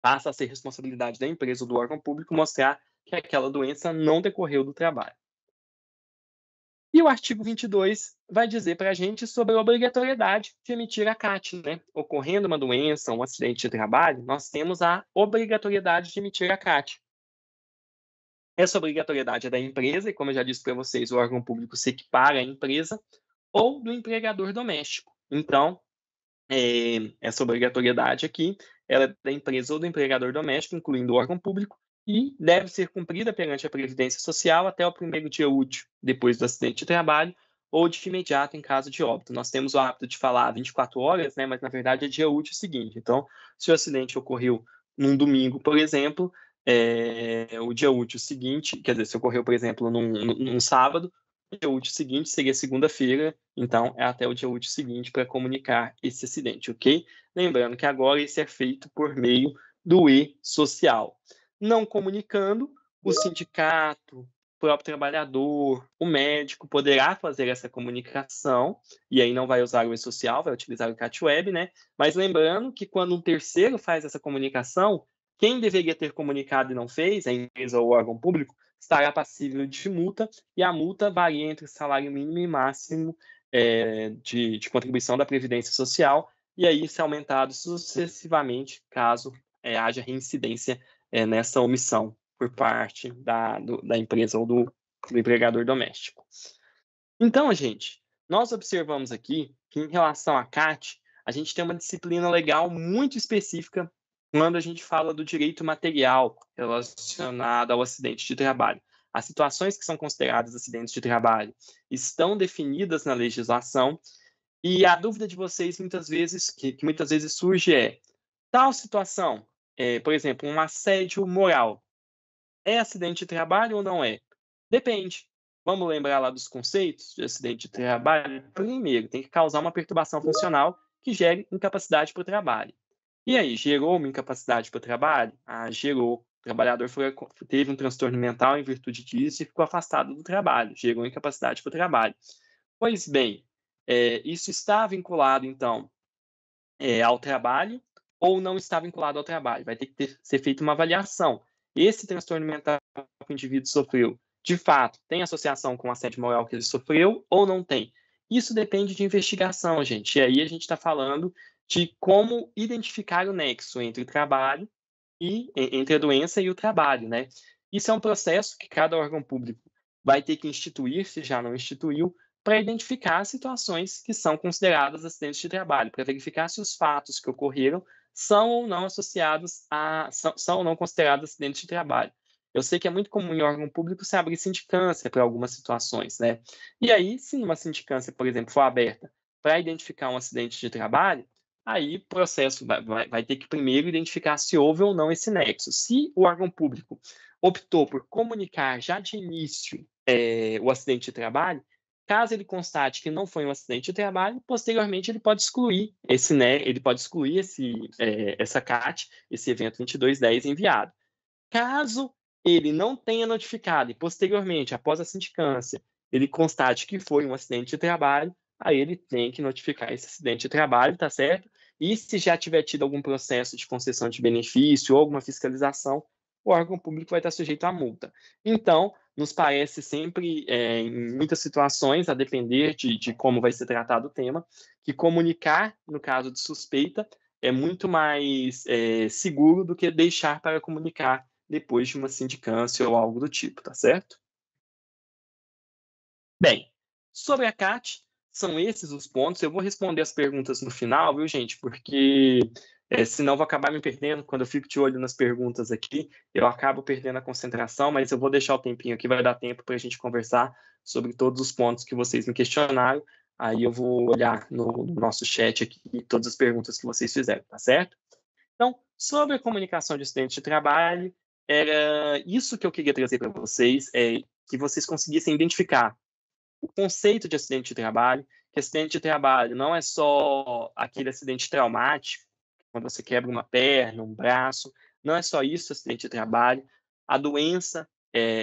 passa a ser responsabilidade da empresa ou do órgão público mostrar que aquela doença não decorreu do trabalho. E o artigo 22 vai dizer para a gente sobre a obrigatoriedade de emitir a CAT, né? Ocorrendo uma doença, um acidente de trabalho, nós temos a obrigatoriedade de emitir a CAT. Essa obrigatoriedade é da empresa, e como eu já disse para vocês, o órgão público se equipara à empresa, ou do empregador doméstico. Então, essa obrigatoriedade aqui, ela é da empresa ou do empregador doméstico, incluindo o órgão público, e deve ser cumprida perante a Previdência Social até o primeiro dia útil depois do acidente de trabalho ou de imediato em caso de óbito. Nós temos o hábito de falar 24 horas, né, mas na verdade é dia útil seguinte. Então, se o acidente ocorreu num domingo, por exemplo, o dia útil seguinte, quer dizer, se ocorreu, por exemplo, num sábado, o dia útil seguinte seria segunda-feira, então é até o dia útil seguinte para comunicar esse acidente, ok? Lembrando que agora isso é feito por meio do e-social. Não comunicando, o sindicato, o próprio trabalhador, o médico poderá fazer essa comunicação, e aí não vai usar o e-social, vai utilizar o CAT-Web, né? Mas lembrando que quando um terceiro faz essa comunicação, quem deveria ter comunicado e não fez, a empresa ou o órgão público, estará passível de multa, e a multa varia entre salário mínimo e máximo de contribuição da Previdência Social, e aí isso é aumentado sucessivamente, caso haja reincidência nessa omissão por parte da empresa ou do empregador doméstico. Então, gente, nós observamos aqui que em relação à CAT, a gente tem uma disciplina legal muito específica quando a gente fala do direito material relacionado ao acidente de trabalho. As situações que são consideradas acidentes de trabalho estão definidas na legislação e a dúvida de vocês muitas vezes que muitas vezes surge é tal situação, por exemplo, um assédio moral, é acidente de trabalho ou não é? Depende. Vamos lembrar lá dos conceitos de acidente de trabalho? Primeiro, tem que causar uma perturbação funcional que gere incapacidade para o trabalho. E aí, gerou uma incapacidade para o trabalho? Gerou. O trabalhador teve um transtorno mental em virtude disso e ficou afastado do trabalho. Gerou incapacidade para o trabalho. Pois bem, isso está vinculado, então, ao trabalho ou não está vinculado ao trabalho? Vai ter que ser feita uma avaliação. Esse transtorno mental que o indivíduo sofreu, de fato, tem associação com o assédio moral que ele sofreu ou não tem? Isso depende de investigação, gente. E aí a gente está falando de como identificar o nexo entre o trabalho e entre a doença e o trabalho, né? Isso é um processo que cada órgão público vai ter que instituir, se já não instituiu, para identificar situações que são consideradas acidentes de trabalho, para verificar se os fatos que ocorreram são ou não associados são ou não considerados acidentes de trabalho. Eu sei que é muito comum em órgão público se abrir sindicância para algumas situações, né? E aí, se uma sindicância, por exemplo, for aberta para identificar um acidente de trabalho, aí o processo vai ter que primeiro identificar se houve ou não esse nexo. Se o órgão público optou por comunicar já de início o acidente de trabalho, Caso ele constate que não foi um acidente de trabalho, posteriormente ele pode excluir essa CAT, esse evento 2210 enviado. Caso ele não tenha notificado e posteriormente, após a sindicância, ele constate que foi um acidente de trabalho, aí ele tem que notificar esse acidente de trabalho, tá certo? E se já tiver tido algum processo de concessão de benefício ou alguma fiscalização, o órgão público vai estar sujeito à multa. Então, nos parece sempre, em muitas situações, a depender de como vai ser tratado o tema, que comunicar, no caso de suspeita, é muito mais seguro do que deixar para comunicar depois de uma sindicância ou algo do tipo, tá certo? Bem, sobre a CAT, são esses os pontos. Eu vou responder as perguntas no final, viu, gente? Porque senão eu vou acabar me perdendo. Quando eu fico de olho nas perguntas aqui, eu acabo perdendo a concentração, mas eu vou deixar o tempinho aqui, vai dar tempo para a gente conversar sobre todos os pontos que vocês me questionaram. Aí eu vou olhar no nosso chat aqui todas as perguntas que vocês fizeram, tá certo? Então, sobre a comunicação de acidente de trabalho, era isso que eu queria trazer para vocês, que vocês conseguissem identificar o conceito de acidente de trabalho, que acidente de trabalho não é só aquele acidente traumático, quando você quebra uma perna, um braço, não é só isso acidente de trabalho. A doença,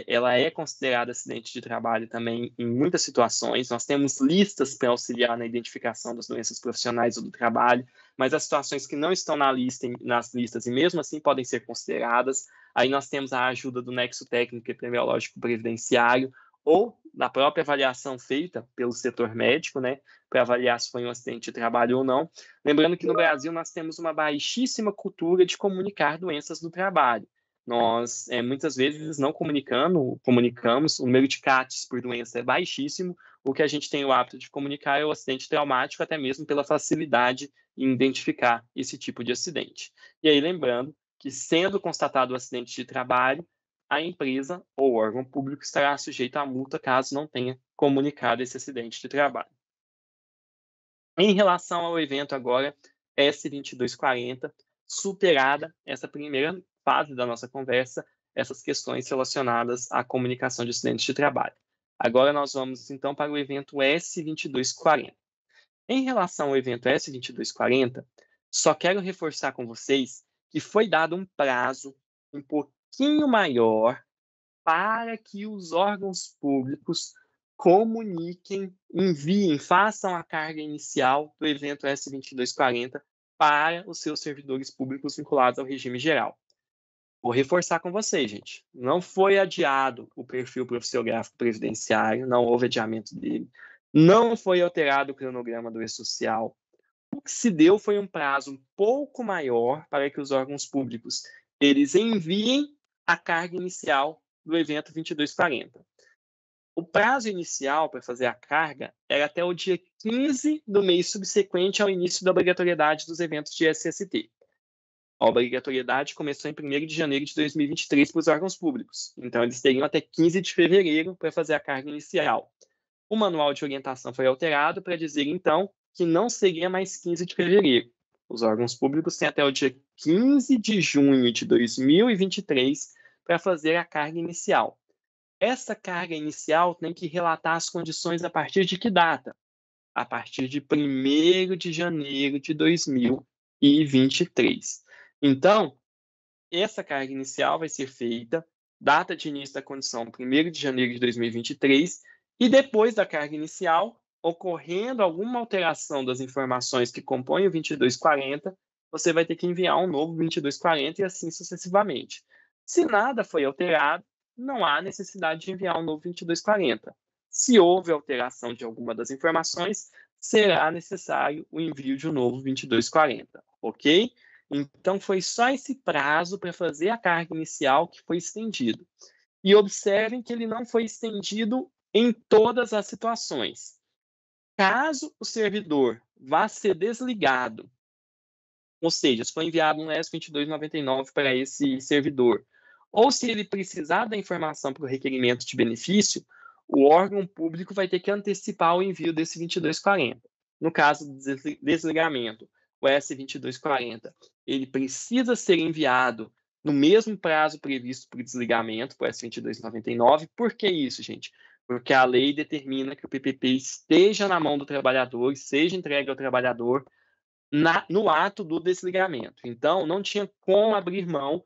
ela é considerada acidente de trabalho também em muitas situações. Nós temos listas para auxiliar na identificação das doenças profissionais ou do trabalho, mas as situações que não estão nas listas e mesmo assim podem ser consideradas, aí nós temos a ajuda do nexo técnico epidemiológico previdenciário, ou na própria avaliação feita pelo setor médico, né, para avaliar se foi um acidente de trabalho ou não. Lembrando que no Brasil nós temos uma baixíssima cultura de comunicar doenças do trabalho. Nós, muitas vezes, não comunicamos, o número de CATs por doença é baixíssimo, o que a gente tem o hábito de comunicar é o acidente traumático, até mesmo pela facilidade em identificar esse tipo de acidente. E aí, lembrando que, sendo constatado o acidente de trabalho, a empresa ou órgão público estará sujeito à multa caso não tenha comunicado esse acidente de trabalho. Em relação ao evento agora, S2240, superada essa primeira fase da nossa conversa, essas questões relacionadas à comunicação de acidentes de trabalho. Agora nós vamos, então, para o evento S2240. Em relação ao evento S2240, só quero reforçar com vocês que foi dado um prazo um pouquinho maior para que os órgãos públicos comuniquem, enviem, façam a carga inicial do evento S2240 para os seus servidores públicos vinculados ao regime geral. Vou reforçar com vocês, gente. Não foi adiado o perfil profissiográfico previdenciário, não houve adiamento dele. Não foi alterado o cronograma do E-Social. O que se deu foi um prazo um pouco maior para que os órgãos públicos eles enviem a carga inicial do evento 2240. O prazo inicial para fazer a carga era até o dia 15 do mês subsequente ao início da obrigatoriedade dos eventos de SST. A obrigatoriedade começou em 1º de janeiro de 2023 para os órgãos públicos. Então, eles teriam até 15 de fevereiro para fazer a carga inicial. O manual de orientação foi alterado para dizer, então, que não seria mais 15 de fevereiro. Os órgãos públicos têm até o dia 15 de junho de 2023 para fazer a carga inicial. Essa carga inicial tem que relatar as condições a partir de que data? A partir de 1º de janeiro de 2023. Então, essa carga inicial vai ser feita, data de início da condição 1º de janeiro de 2023, e depois da carga inicial, ocorrendo alguma alteração das informações que compõem o 2240, você vai ter que enviar um novo 2240 e assim sucessivamente. Se nada foi alterado, não há necessidade de enviar um novo 2240. Se houve alteração de alguma das informações, será necessário o envio de um novo 2240, ok? Então, foi só esse prazo para fazer a carga inicial que foi estendido. E observem que ele não foi estendido em todas as situações. Caso o servidor vá ser desligado, ou seja, se for enviado um S2299 para esse servidor, ou se ele precisar da informação para o requerimento de benefício, o órgão público vai ter que antecipar o envio desse 2240. No caso do desligamento, o S2240, ele precisa ser enviado no mesmo prazo previsto para o desligamento, para o S2299. Por que isso, gente? porque a lei determina que o PPP esteja na mão do trabalhador, seja entregue ao trabalhador no ato do desligamento. Então, não tinha como abrir mão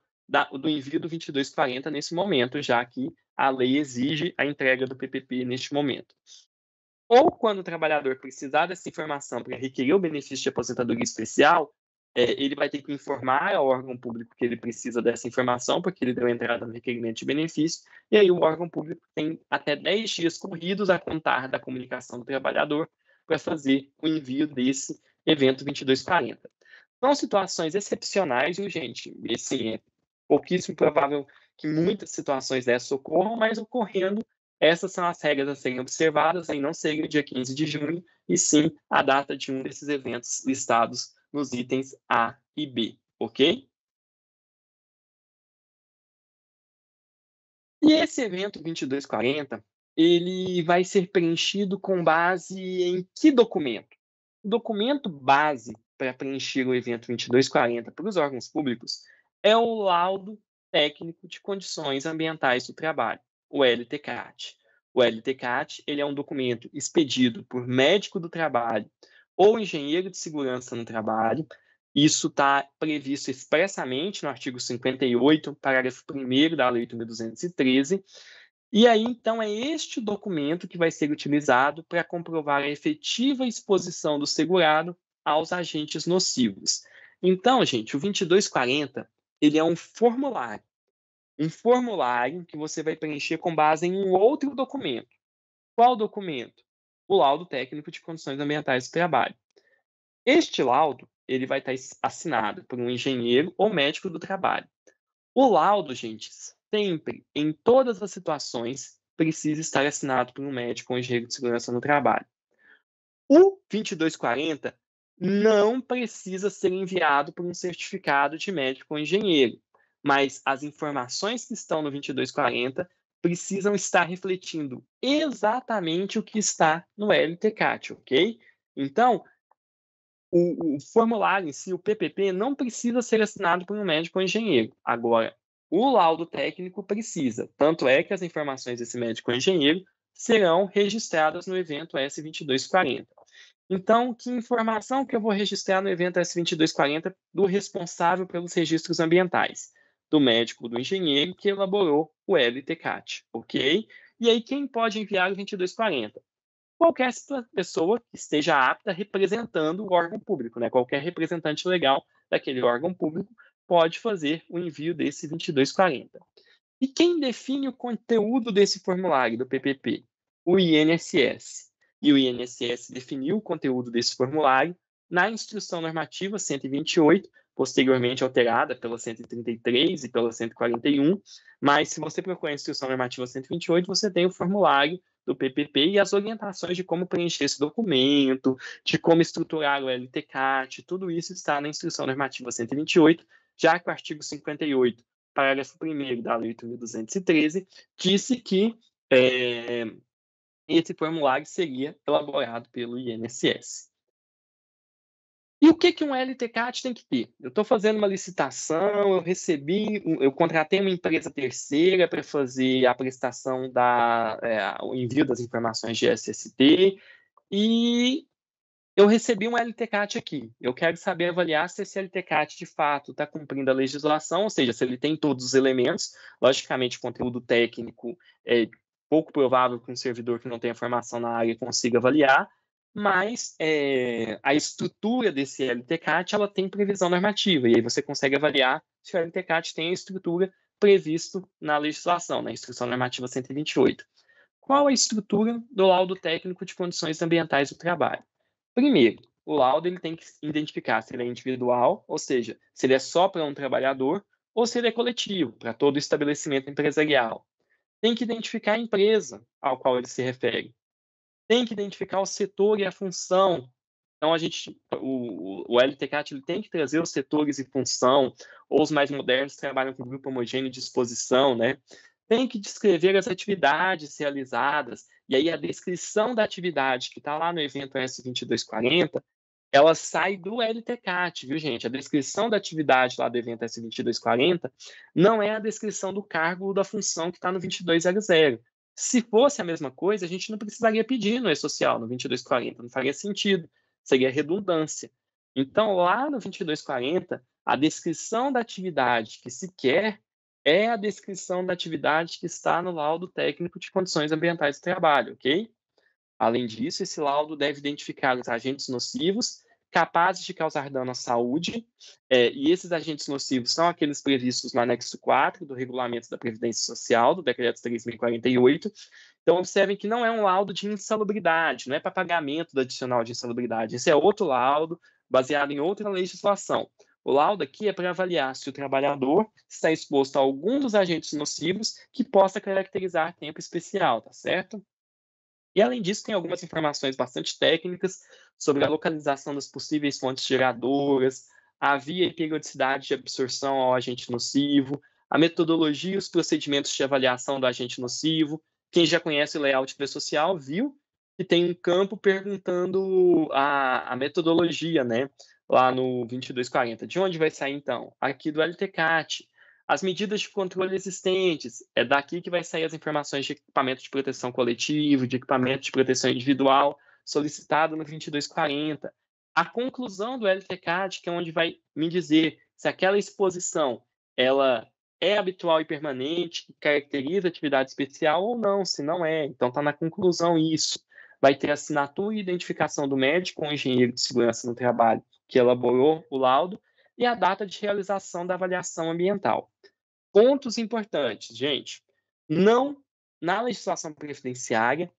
do envio do 2240 nesse momento, já que a lei exige a entrega do PPP neste momento. Ou quando o trabalhador precisar dessa informação para requerer o benefício de aposentadoria especial, ele vai ter que informar ao órgão público que ele precisa dessa informação, porque ele deu entrada no requerimento de benefício, e aí o órgão público tem até 10 dias corridos a contar da comunicação do trabalhador para fazer o envio desse evento 2240. São situações excepcionais, viu, gente? E, assim, é pouquíssimo provável que muitas situações dessas ocorram, mas ocorrendo, essas são as regras a serem observadas, em não ser o dia 15 de junho, e sim a data de um desses eventos listados nos itens A e B, ok? E esse evento 2240, ele vai ser preenchido com base em que documento? O documento base para preencher o evento 2240 para os órgãos públicos é o Laudo Técnico de Condições Ambientais do Trabalho, o LTCAT. O LTCAT, ele é um documento expedido por médico do trabalho ou engenheiro de segurança no trabalho. Isso está previsto expressamente no artigo 58, parágrafo 1º da Lei 8.213. E aí, então, é este documento que vai ser utilizado para comprovar a efetiva exposição do segurado aos agentes nocivos. Então, gente, o 2240, ele é um formulário que você vai preencher com base em um outro documento. Qual documento? O Laudo Técnico de Condições Ambientais do Trabalho. Este laudo, ele vai estar assinado por um engenheiro ou médico do trabalho. O laudo, gente, sempre, em todas as situações, precisa estar assinado por um médico ou engenheiro de segurança no trabalho. O 2240 não precisa ser enviado por um certificado de médico ou engenheiro, mas as informações que estão no 2240 precisam estar refletindo exatamente o que está no LTCAT, ok? Então, o formulário em si, o PPP, não precisa ser assinado por um médico ou engenheiro. Agora, o laudo técnico precisa. Tanto é que as informações desse médico ou engenheiro serão registradas no evento S2240. Então, que informação que eu vou registrar no evento S2240 do responsável pelos registros ambientais? Do médico ou do engenheiro que elaborou o LTCAT, ok? E aí, quem pode enviar o 2240? Qualquer pessoa que esteja apta representando o órgão público, né? Qualquer representante legal daquele órgão público pode fazer o envio desse 2240. E quem define o conteúdo desse formulário do PPP? O INSS. E o INSS definiu o conteúdo desse formulário na Instrução Normativa 128, posteriormente alterada pela 133 e pela 141, mas se você procurar a Instrução Normativa 128, você tem o formulário do PPP e as orientações de como preencher esse documento, de como estruturar o LTCAT, tudo isso está na Instrução Normativa 128, já que o artigo 58, parágrafo 1º da Lei 8.213, disse que esse formulário seria elaborado pelo INSS. E o que um LTCAT tem que ter? Eu estou fazendo uma licitação, eu contratei uma empresa terceira para fazer a prestação o envio das informações de SST e eu recebi um LTCAT aqui. Eu quero saber avaliar se esse LTCAT de fato está cumprindo a legislação, ou seja, se ele tem todos os elementos. Logicamente, conteúdo técnico é pouco provável que um servidor que não tenha formação na área consiga avaliar, mas a estrutura desse LTCAT ela tem previsão normativa, e aí você consegue avaliar se o LTCAT tem a estrutura previsto na legislação, na Instrução Normativa 128. Qual a estrutura do laudo técnico de condições ambientais do trabalho? Primeiro, o laudo ele tem que identificar se ele é individual, ou seja, se ele é só para um trabalhador, ou se ele é coletivo, para todo estabelecimento empresarial. Tem que identificar a empresa ao qual ele se refere. Tem que identificar o setor e a função. Então, o LTCAT ele tem que trazer os setores e função, ou os mais modernos trabalham com grupo homogêneo de exposição, né? Tem que descrever as atividades realizadas, e aí a descrição da atividade que está lá no evento S2240, ela sai do LTCAT, viu, gente? A descrição da atividade lá do evento S2240 não é a descrição do cargo ou da função que está no 2200. Se fosse a mesma coisa, a gente não precisaria pedir no E-Social, no 2240, não faria sentido, seria redundância. Então, lá no 2240, a descrição da atividade que se quer é a descrição da atividade que está no laudo técnico de condições ambientais do trabalho, ok? Além disso, esse laudo deve identificar os agentes nocivos capazes de causar dano à saúde, e esses agentes nocivos são aqueles previstos no anexo 4 do Regulamento da Previdência Social, do Decreto 3.048. Então, observem que não é um laudo de insalubridade, não é para pagamento do adicional de insalubridade. Esse é outro laudo, baseado em outra legislação. O laudo aqui é para avaliar se o trabalhador está exposto a algum dos agentes nocivos que possa caracterizar tempo especial, tá certo? E, além disso, tem algumas informações bastante técnicas sobre a localização das possíveis fontes geradoras, a via e periodicidade de absorção ao agente nocivo, a metodologia e os procedimentos de avaliação do agente nocivo. Quem já conhece o layout do E-Social viu que tem um campo perguntando a metodologia, né? Lá no 2240. De onde vai sair, então? Aqui do LTCAT. As medidas de controle existentes, é daqui que vai sair as informações de equipamento de proteção coletivo, de equipamento de proteção individual, solicitado no 2240. A conclusão do LTCAT, que é onde vai me dizer se aquela exposição ela é habitual e permanente, que caracteriza atividade especial ou não, se não é. Então, está na conclusão isso. Vai ter assinatura e identificação do médico ou engenheiro de segurança no trabalho que elaborou o laudo e a data de realização da avaliação ambiental. Pontos importantes, gente. Não, na legislação previdenciária,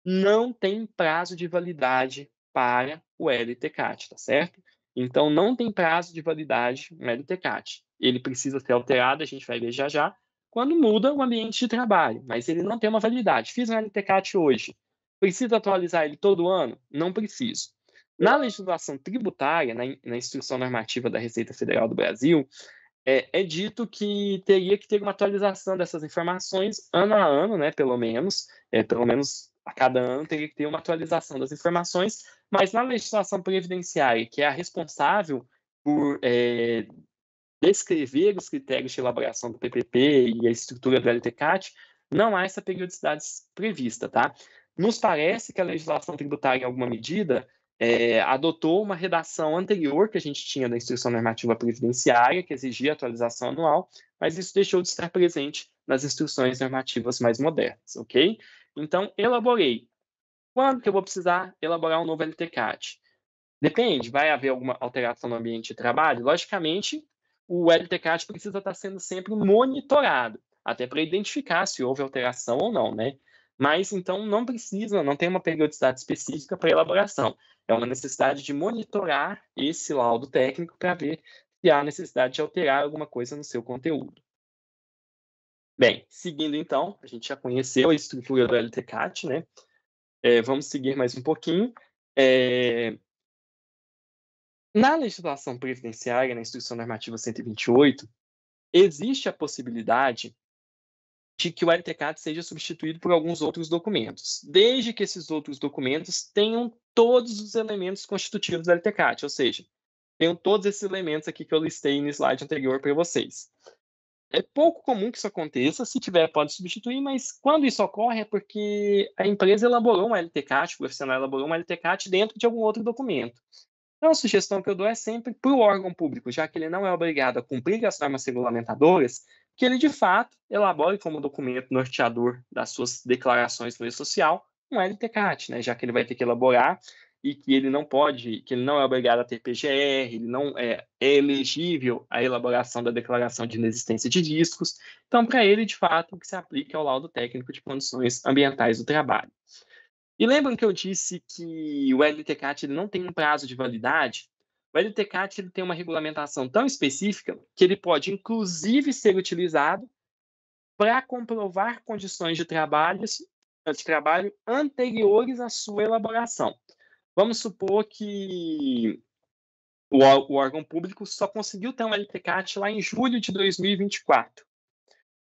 não tem prazo de validade para o LTCAT, tá certo? Então, não tem prazo de validade no LTCAT. Ele precisa ser alterado, a gente vai ver já já, quando muda o ambiente de trabalho, mas ele não tem uma validade. Fiz um LTCAT hoje. Preciso atualizar ele todo ano? Não preciso. Na legislação tributária, na Instrução Normativa da Receita Federal do Brasil, é dito que teria que ter uma atualização dessas informações ano a ano, né, pelo menos a cada ano teria que ter uma atualização das informações, mas na legislação previdenciária, que é a responsável por descrever os critérios de elaboração do PPP e a estrutura do LTCAT, não há essa periodicidade prevista, tá? Nos parece que a legislação tributária, em alguma medida, adotou uma redação anterior que a gente tinha da Instrução Normativa Previdenciária, que exigia atualização anual, mas isso deixou de estar presente nas instruções normativas mais modernas, ok? Então, elaborei. Quando que eu vou precisar elaborar um novo LTCAT? Depende, vai haver alguma alteração no ambiente de trabalho? Logicamente, o LTCAT precisa estar sendo sempre monitorado, até para identificar se houve alteração ou não, né? Mas, então, não precisa, não tem uma periodicidade específica para elaboração. É uma necessidade de monitorar esse laudo técnico para ver se há necessidade de alterar alguma coisa no seu conteúdo. Bem, seguindo, então, a gente já conheceu a estrutura do LTCAT, né? Vamos seguir mais um pouquinho. Na legislação previdenciária, na Instrução Normativa 128, existe a possibilidade de que o LTCAT seja substituído por alguns outros documentos, desde que esses outros documentos tenham todos os elementos constitutivos do LTCAT, ou seja, tenham todos esses elementos aqui que eu listei no slide anterior para vocês. É pouco comum que isso aconteça, se tiver pode substituir, mas quando isso ocorre é porque a empresa elaborou um LTCAT, o profissional elaborou um LTCAT dentro de algum outro documento. Então, a sugestão que eu dou é sempre para o órgão público, já que ele não é obrigado a cumprir as normas regulamentadoras, que ele, de fato, elabore como documento norteador das suas declarações no E-Social um LTCAT, né? Já que ele vai ter que elaborar e que ele não pode, que ele não é obrigado a ter PGR, ele não é elegível à elaboração da declaração de inexistência de riscos. Então, para ele, de fato, o que se aplica é o laudo técnico de condições ambientais do trabalho. E lembram que eu disse que o LTCAT ele não tem um prazo de validade? O LTCAT ele tem uma regulamentação tão específica que ele pode, inclusive, ser utilizado para comprovar condições de trabalho anteriores à sua elaboração. Vamos supor que o órgão público só conseguiu ter um LTCAT lá em julho de 2024.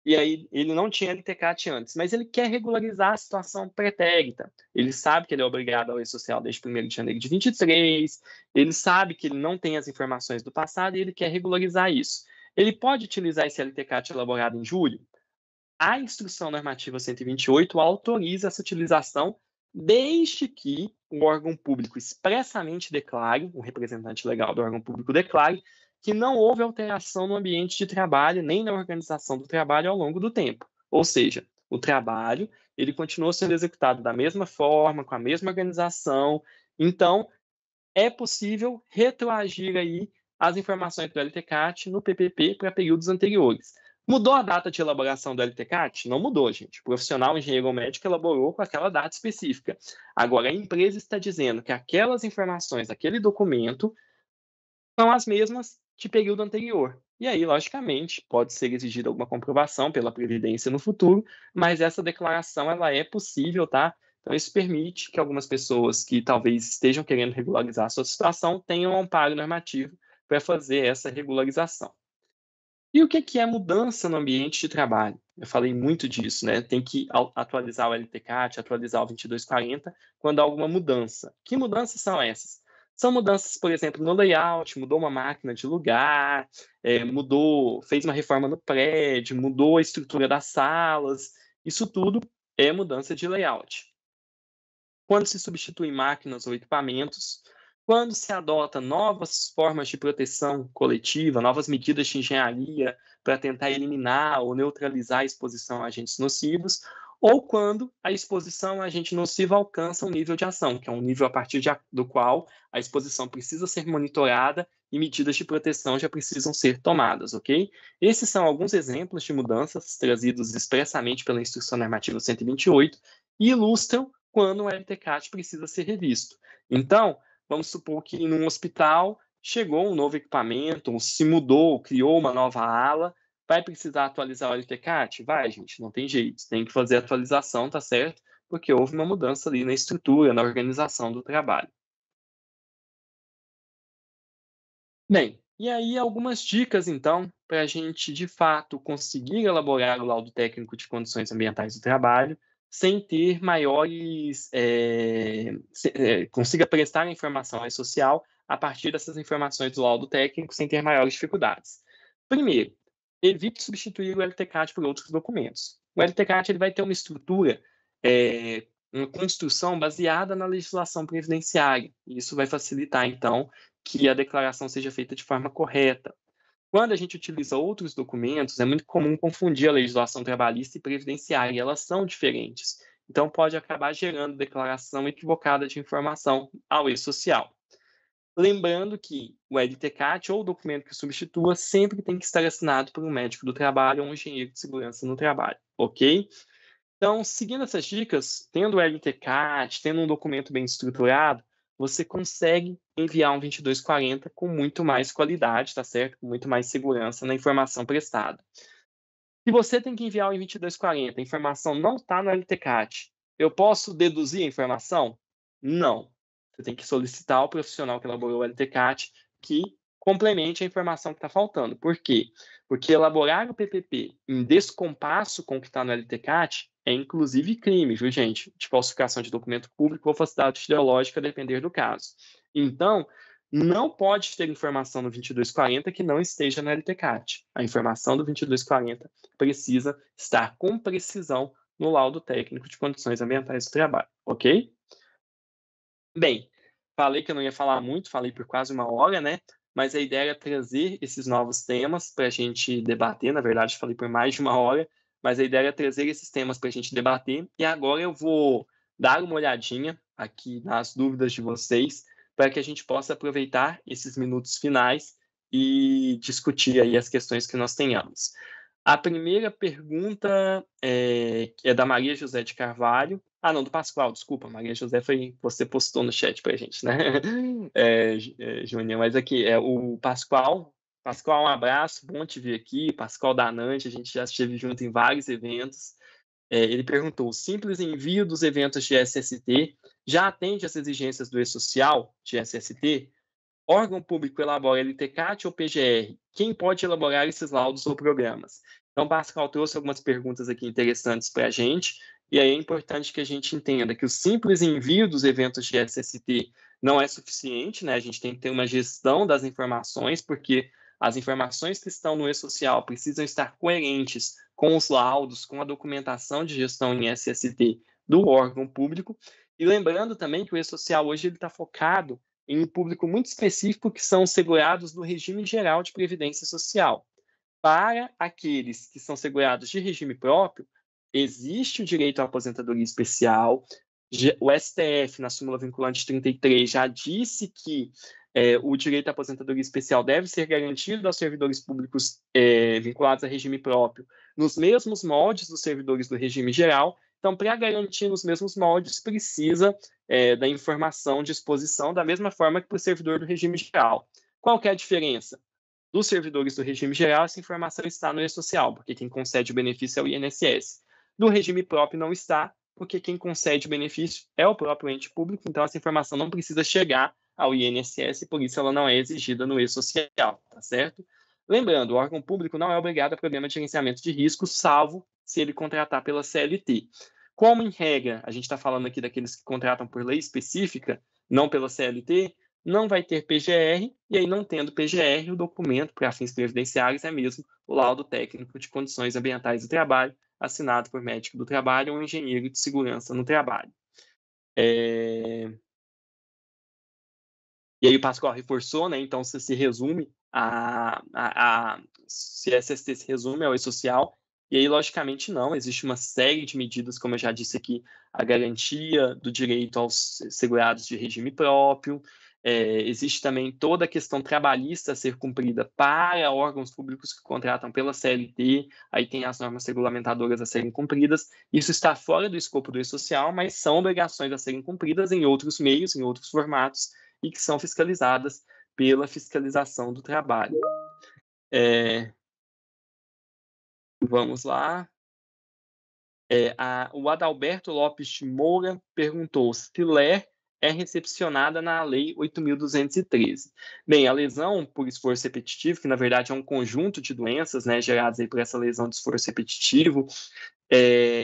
E aí ele não tinha LTCAT antes, mas ele quer regularizar a situação pretérita. Ele sabe que ele é obrigado ao E-Social desde 1º de janeiro de 23, ele sabe que ele não tem as informações do passado e ele quer regularizar isso. Ele pode utilizar esse LTCAT elaborado em julho? a Instrução Normativa 128 autoriza essa utilização desde que o órgão público expressamente declare, o representante legal do órgão público declare, que não houve alteração no ambiente de trabalho nem na organização do trabalho ao longo do tempo. Ou seja, o trabalho ele continuou sendo executado da mesma forma, com a mesma organização. Então, é possível retroagir aí as informações do LTCAT no PPP para períodos anteriores. Mudou a data de elaboração do LTCAT? Não mudou, gente. O profissional engenheiro ou médico elaborou com aquela data específica. Agora, a empresa está dizendo que aquelas informações, aquele documento, são as mesmas de período anterior. E aí, logicamente, pode ser exigida alguma comprovação pela Previdência no futuro, mas essa declaração ela é possível, tá? Então, isso permite que algumas pessoas que talvez estejam querendo regularizar a sua situação tenham um amparo normativo para fazer essa regularização. E o que é mudança no ambiente de trabalho? Eu falei muito disso, né? Tem que atualizar o LTCAT, atualizar o 2240 quando há alguma mudança. Que mudanças são essas? São mudanças, por exemplo, no layout, mudou uma máquina de lugar, fez uma reforma no prédio, mudou a estrutura das salas. Isso tudo é mudança de layout. Quando se substituem máquinas ou equipamentos, quando se adota novas formas de proteção coletiva, novas medidas de engenharia para tentar eliminar ou neutralizar a exposição a agentes nocivos, ou quando a exposição a agente nocivo alcança um nível de ação, que é um nível a partir do qual a exposição precisa ser monitorada e medidas de proteção já precisam ser tomadas, ok? Esses são alguns exemplos de mudanças trazidos expressamente pela Instrução Normativa 128 e ilustram quando o LTCAT precisa ser revisto. Então, vamos supor que num hospital chegou um novo equipamento, se mudou, criou uma nova ala, vai precisar atualizar o LTCAT? Vai, gente, não tem jeito. Tem que fazer a atualização, tá certo? Porque houve uma mudança ali na estrutura, na organização do trabalho. Bem, e aí algumas dicas, então, para a gente, de fato, conseguir elaborar o laudo técnico de condições ambientais do trabalho sem ter maiores... consiga prestar a informação à social a partir dessas informações do laudo técnico sem ter maiores dificuldades. Primeiro, evite substituir o LTCAT por outros documentos. O LTCAT ele vai ter uma estrutura, uma construção baseada na legislação previdenciária. E isso vai facilitar, então, que a declaração seja feita de forma correta. Quando a gente utiliza outros documentos, é muito comum confundir a legislação trabalhista e previdenciária, e elas são diferentes. Então, pode acabar gerando declaração equivocada de informação ao e-social. Lembrando que o LTCAT ou o documento que substitua sempre tem que estar assinado por um médico do trabalho ou um engenheiro de segurança no trabalho, ok? Então, seguindo essas dicas, tendo o LTCAT, tendo um documento bem estruturado, você consegue enviar um 2240 com muito mais qualidade, tá certo? Com muito mais segurança na informação prestada. Se você tem que enviar o 2240, a informação não está no LTCAT, eu posso deduzir a informação? Não. Você tem que solicitar ao profissional que elaborou o LTCAT que complemente a informação que está faltando. Por quê? Porque elaborar o PPP em descompasso com o que está no LTCAT é, inclusive, crime, viu, gente? De falsificação de documento público ou falsidade ideológica, a depender do caso. Então, não pode ter informação no 2240 que não esteja no LTCAT. A informação do 2240 precisa estar com precisão no laudo técnico de condições ambientais do trabalho, ok? Bem, falei que eu não ia falar muito, falei por quase 1 hora, né? Mas a ideia era trazer esses novos temas para a gente debater. Na verdade, falei por mais de 1 hora, mas a ideia era trazer esses temas para a gente debater. E agora eu vou dar uma olhadinha aqui nas dúvidas de vocês, para que a gente possa aproveitar esses minutos finais e discutir aí as questões que nós tenhamos. A primeira pergunta é da Maria José de Carvalho. Ah, não, do Pascoal, desculpa, Maria José foi você postou no chat para a gente, né? Júnior, mas aqui é o Pascoal. Pascoal, um abraço, bom te ver aqui. Pascoal da Nante, a gente já esteve junto em vários eventos. Ele perguntou: o simples envio dos eventos de SST já atende às exigências do e-social de SST? Órgão público elabora LTCAT ou PGR? Quem pode elaborar esses laudos ou programas? Então, Pascal trouxe algumas perguntas aqui interessantes para a gente, e aí é importante que a gente entenda que o simples envio dos eventos de SST não é suficiente, né? A gente tem que ter uma gestão das informações, porque As informações que estão no e-social precisam estar coerentes com os laudos, com a documentação de gestão em SST do órgão público. E lembrando também que o e-social hoje está focado em um público muito específico, que são os segurados do regime geral de previdência social. Para aqueles que são segurados de regime próprio, existe o direito à aposentadoria especial. O STF, na súmula vinculante 33, já disse que o direito à aposentadoria especial deve ser garantido aos servidores públicos vinculados a regime próprio, nos mesmos moldes dos servidores do regime geral. Então, para garantir nos mesmos moldes, precisa da informação de exposição da mesma forma que para o servidor do regime geral. Qual que é a diferença? Dos servidores do regime geral, essa informação está no e-social, porque quem concede o benefício é o INSS. Do regime próprio não está, porque quem concede o benefício é o próprio ente público, então essa informação não precisa chegar ao INSS, por isso ela não é exigida no e-social, tá certo? Lembrando, o órgão público não é obrigado a programa de gerenciamento de riscos, salvo se ele contratar pela CLT. Como, em regra, a gente está falando aqui daqueles que contratam por lei específica, não pela CLT, não vai ter PGR, e aí, não tendo PGR, o documento para fins previdenciários é mesmo o laudo técnico de condições ambientais do trabalho, assinado por médico do trabalho ou engenheiro de segurança no trabalho. E aí o Pascoal reforçou, né? Então, se resume se SST se resume ao e-social, e aí, logicamente, não. Existe uma série de medidas, como eu já disse aqui, a garantia do direito aos segurados de regime próprio. Existe também toda a questão trabalhista a ser cumprida para órgãos públicos que contratam pela CLT, aí tem as normas regulamentadoras a serem cumpridas. Isso está fora do escopo do e-social, mas são obrigações a serem cumpridas em outros meios, em outros formatos, e que são fiscalizadas pela fiscalização do trabalho. Vamos lá. O Adalberto Lopes de Moura perguntou se LER é recepcionada na Lei 8.213. Bem, a lesão por esforço repetitivo, que na verdade é um conjunto de doenças, né, geradas aí por essa lesão de esforço repetitivo,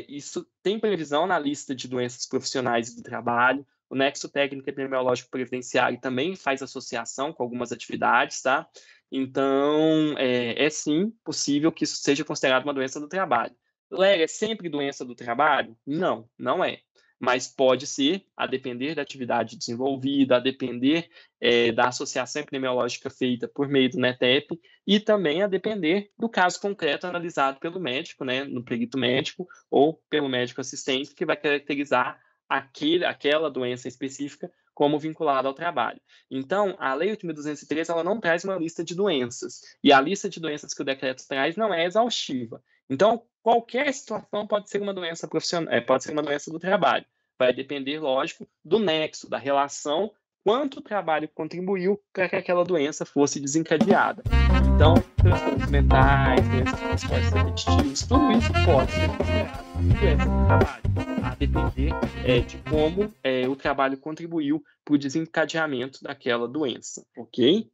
isso tem previsão na lista de doenças profissionais do trabalho. O Nexo Técnico Epidemiológico Previdenciário também faz associação com algumas atividades, tá? Então, é sim possível que isso seja considerado uma doença do trabalho. LER é sempre doença do trabalho? Não, não é. Mas pode ser, a depender da atividade desenvolvida, a depender da associação epidemiológica feita por meio do NETEP, e também a depender do caso concreto analisado pelo médico, né, no perito médico, ou pelo médico assistente, que vai caracterizar aquela doença específica como vinculada ao trabalho. Então, a Lei 8.213 ela não traz uma lista de doenças, e a lista de doenças que o decreto traz não é exaustiva. Então, qualquer situação pode ser uma doença profissional, pode ser uma doença do trabalho. Vai depender, lógico, do nexo, da relação, quanto o trabalho contribuiu para que aquela doença fosse desencadeada. Então, transtornos mentais, doenças com esforços repetitivos, tudo isso pode ser considerado doença do trabalho, a depender de como o trabalho contribuiu para o desencadeamento daquela doença, ok?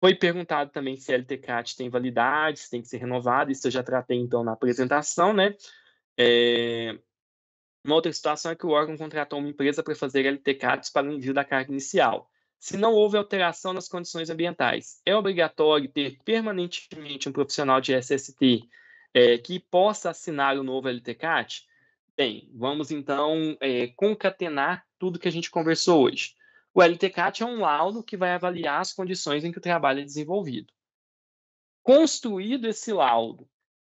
Foi perguntado também se a LTCAT tem validade, se tem que ser renovada, isso eu já tratei, então, na apresentação, né? Uma outra situação é que o órgão contratou uma empresa para fazer LTCATs para o envio da carga inicial. Se não houve alteração nas condições ambientais, é obrigatório ter permanentemente um profissional de SST que possa assinar o novo LTCAT? Bem, vamos então concatenar tudo que a gente conversou hoje. O LTCAT é um laudo que vai avaliar as condições em que o trabalho é desenvolvido. Construído esse laudo,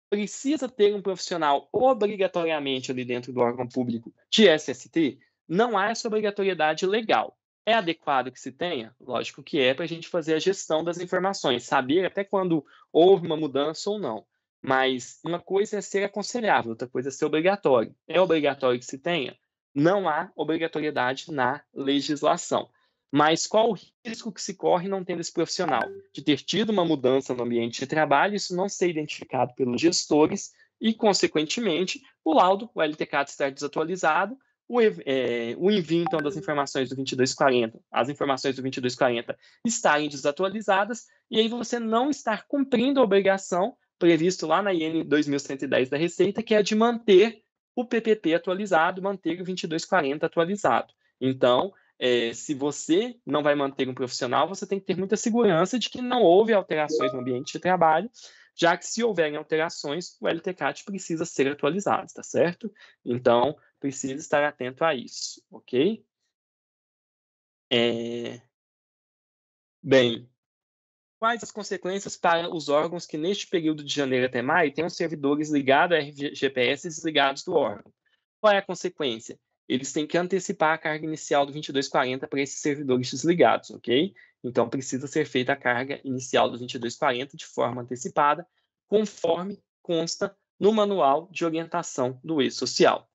precisa ter um profissional obrigatoriamente ali dentro do órgão público de SST? Não há essa obrigatoriedade legal. É adequado que se tenha? Lógico que é, para a gente fazer a gestão das informações, saber até quando houve uma mudança ou não. Mas uma coisa é ser aconselhável, outra coisa é ser obrigatório. É obrigatório que se tenha? Não há obrigatoriedade na legislação. Mas qual o risco que se corre não tendo esse profissional? De ter tido uma mudança no ambiente de trabalho, isso não ser identificado pelos gestores e, consequentemente, o laudo, o LTCAT estar desatualizado, o envio, então, das informações do 2240, as informações do 2240 estarem desatualizadas, e aí você não estar cumprindo a obrigação previsto lá na IN 2110 da Receita, que é de manter o PPP atualizado, manter o 2240 atualizado. Então, se você não vai manter um profissional, você tem que ter muita segurança de que não houve alterações no ambiente de trabalho, já que se houverem alterações, o LTCAT precisa ser atualizado, tá certo? Então, precisa estar atento a isso, ok? Bem, quais as consequências para os órgãos que neste período de janeiro até maio tenham servidores ligados a RGPS e desligados do órgão? Qual é a consequência? Eles têm que antecipar a carga inicial do 2240 para esses servidores desligados, ok? Então, precisa ser feita a carga inicial do 2240 de forma antecipada, conforme consta no manual de orientação do E-Social.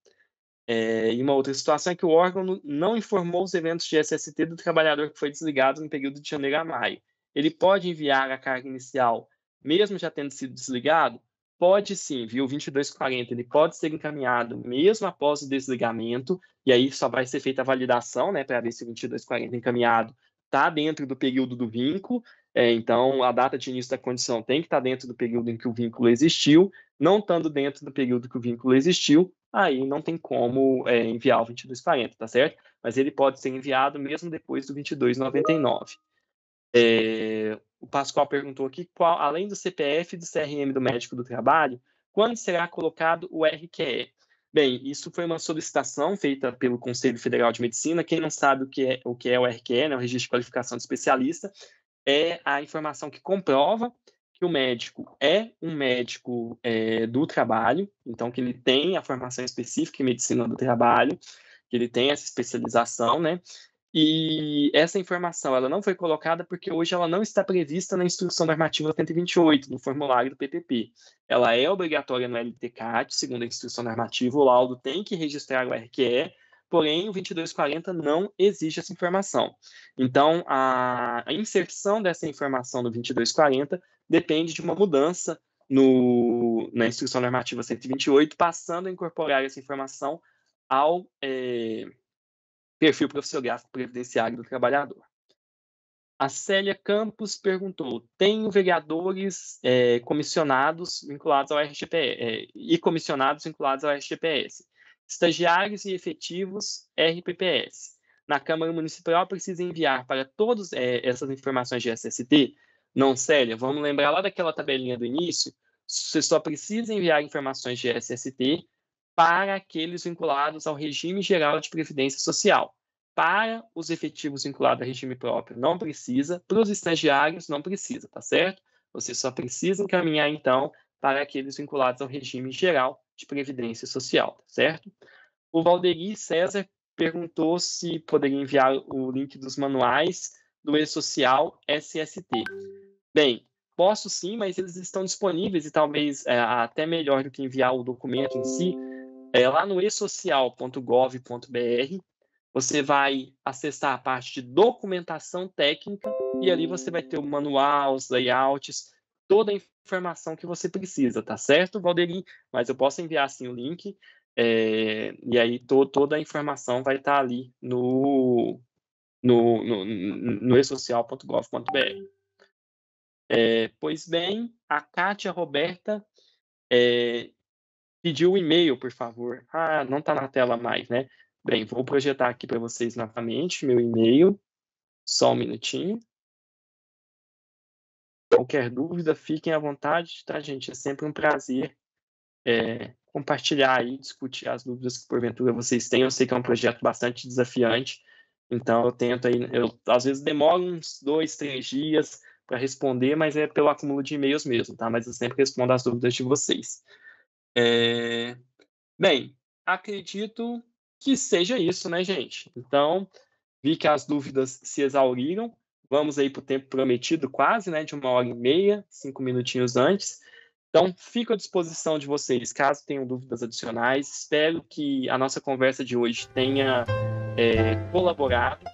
E uma outra situação é que o órgão não informou os eventos de SST do trabalhador que foi desligado no período de janeiro a maio. Ele pode enviar a carga inicial, mesmo já tendo sido desligado? Pode sim, viu? O 2240 ele pode ser encaminhado mesmo após o desligamento, e aí só vai ser feita a validação, né, para ver se o 2240 encaminhado está dentro do período do vínculo. Então, a data de início da condição tem que estar dentro do período em que o vínculo existiu. Não estando dentro do período que o vínculo existiu, aí não tem como enviar o 2240, tá certo? Mas ele pode ser enviado mesmo depois do 2299. O Pascoal perguntou aqui, além do CPF e do CRM do médico do trabalho, quando será colocado o RQE? Bem, isso foi uma solicitação feita pelo Conselho Federal de Medicina. Quem não sabe o que é o RQE, né, o Registro de Qualificação de Especialista, é a informação que comprova que o médico é um médico do trabalho, então que ele tem a formação específica em medicina do trabalho, que ele tem essa especialização, né? E essa informação ela não foi colocada porque hoje ela não está prevista na Instrução Normativa 128, no formulário do PPP. Ela é obrigatória no LTCAT, segundo a Instrução Normativa, o laudo tem que registrar o RQE, porém o 2240 não exige essa informação. Então, a inserção dessa informação no 2240 depende de uma mudança na Instrução Normativa 128, passando a incorporar essa informação ao perfil profissiográfico previdenciário do trabalhador. A Célia Campos perguntou: tenho vereadores comissionados vinculados ao RGPS e comissionados vinculados ao RGPS, estagiários e efetivos RPPS. Na Câmara Municipal precisa enviar para todas essas informações de SST? Não, Célia, vamos lembrar lá daquela tabelinha do início, você só precisa enviar informações de SST para aqueles vinculados ao regime geral de previdência social. Para os efetivos vinculados ao regime próprio, não precisa. Para os estagiários, não precisa, tá certo? Você só precisa encaminhar, então, para aqueles vinculados ao regime geral de previdência social, tá certo? O Valderi César perguntou se poderia enviar o link dos manuais do E-Social SST. Bem, posso sim, mas eles estão disponíveis e talvez até melhor do que enviar o documento em si, lá no esocial.gov.br, você vai acessar a parte de documentação técnica e ali você vai ter o manual, os layouts, toda a informação que você precisa, tá certo, Valderi? Mas eu posso enviar assim o link e aí toda a informação vai estar ali no esocial.gov.br. Pois bem, a Kátia Roberta pediu o e-mail, por favor. Não está na tela mais, né? Bem, vou projetar aqui para vocês novamente meu e-mail. Só um minutinho. Qualquer dúvida, fiquem à vontade, tá, gente? É sempre um prazer compartilhar e discutir as dúvidas que porventura vocês têm. Eu sei que é um projeto bastante desafiante, então eu tento aí, às vezes demoro uns 2, 3 dias para responder, mas é pelo acúmulo de e-mails mesmo, tá? Mas eu sempre respondo as dúvidas de vocês. Bem, acredito que seja isso, né, gente? Então, vi que as dúvidas se exauriram. Vamos aí para o tempo prometido, quase, né, de 1h30, 5 minutinhos antes. Então, fico à disposição de vocês, caso tenham dúvidas adicionais. Espero que a nossa conversa de hoje tenha colaborado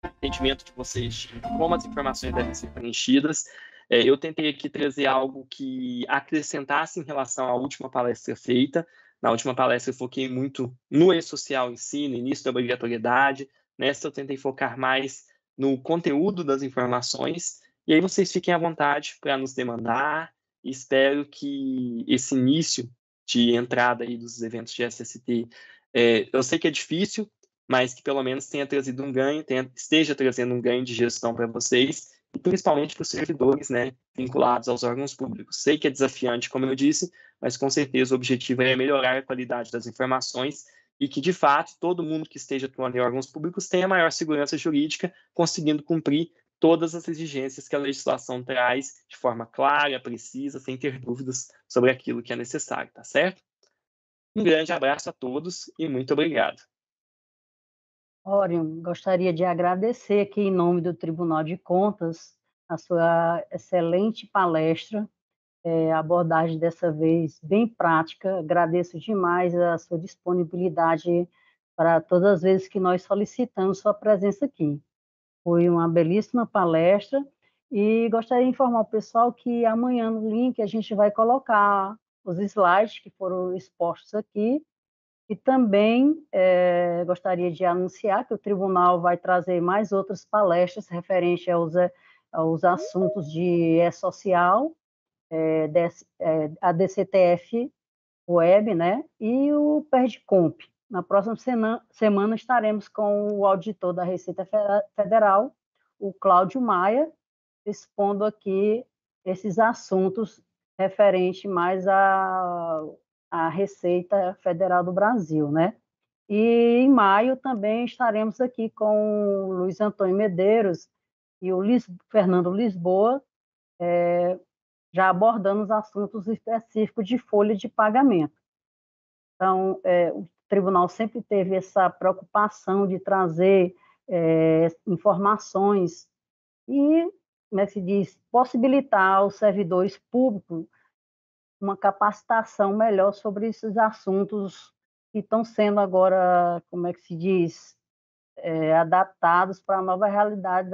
no entendimento de vocês de como as informações devem ser preenchidas. Eu tentei aqui trazer algo que acrescentasse em relação à última palestra feita. Na última palestra eu foquei muito no E-Social em si, no início da obrigatoriedade. Nessa eu tentei focar mais no conteúdo das informações. E aí vocês fiquem à vontade para nos demandar. Espero que esse início de entrada aí dos eventos de SST, eu sei que é difícil, mas que pelo menos tenha trazido um ganho, esteja trazendo um ganho de gestão para vocês, e principalmente para os servidores, né, vinculados aos órgãos públicos. Sei que é desafiante, como eu disse, mas com certeza o objetivo é melhorar a qualidade das informações e que, de fato, todo mundo que esteja atuando em órgãos públicos tenha maior segurança jurídica, conseguindo cumprir todas as exigências que a legislação traz de forma clara, precisa, sem ter dúvidas sobre aquilo que é necessário, tá certo? Um grande abraço a todos e muito obrigado. Orion, gostaria de agradecer aqui em nome do Tribunal de Contas a sua excelente palestra, abordagem dessa vez bem prática. Agradeço demais a sua disponibilidade para todas as vezes que nós solicitamos sua presença aqui. Foi uma belíssima palestra e gostaria de informar o pessoal que amanhã no link a gente vai colocar os slides que foram expostos aqui e também gostaria de anunciar que o tribunal vai trazer mais outras palestras referentes aos assuntos de E-Social, a DCTF Web, né, e o PERDCOMP. Na próxima semana estaremos com o auditor da Receita Federal, o Cláudio Maia, expondo aqui esses assuntos referentes mais à Receita Federal do Brasil, né? E em maio também estaremos aqui com o Luiz Antônio Medeiros e o Fernando Lisboa, já abordando os assuntos específicos de folha de pagamento. Então, o tribunal sempre teve essa preocupação de trazer informações e, como é que se diz, possibilitar aos servidores públicos uma capacitação melhor sobre esses assuntos que estão sendo agora, como é que se diz, adaptados para a nova realidade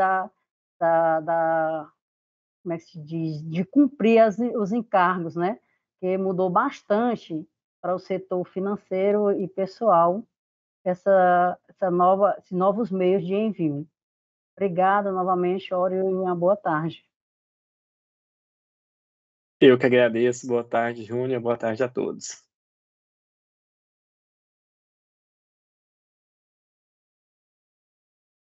como é que se diz, de cumprir os encargos, né? Que mudou bastante para o setor financeiro e pessoal esses novos meios de envio. Obrigada novamente, Ório, e uma boa tarde. Eu que agradeço. Boa tarde, Júnior. Boa tarde a todos.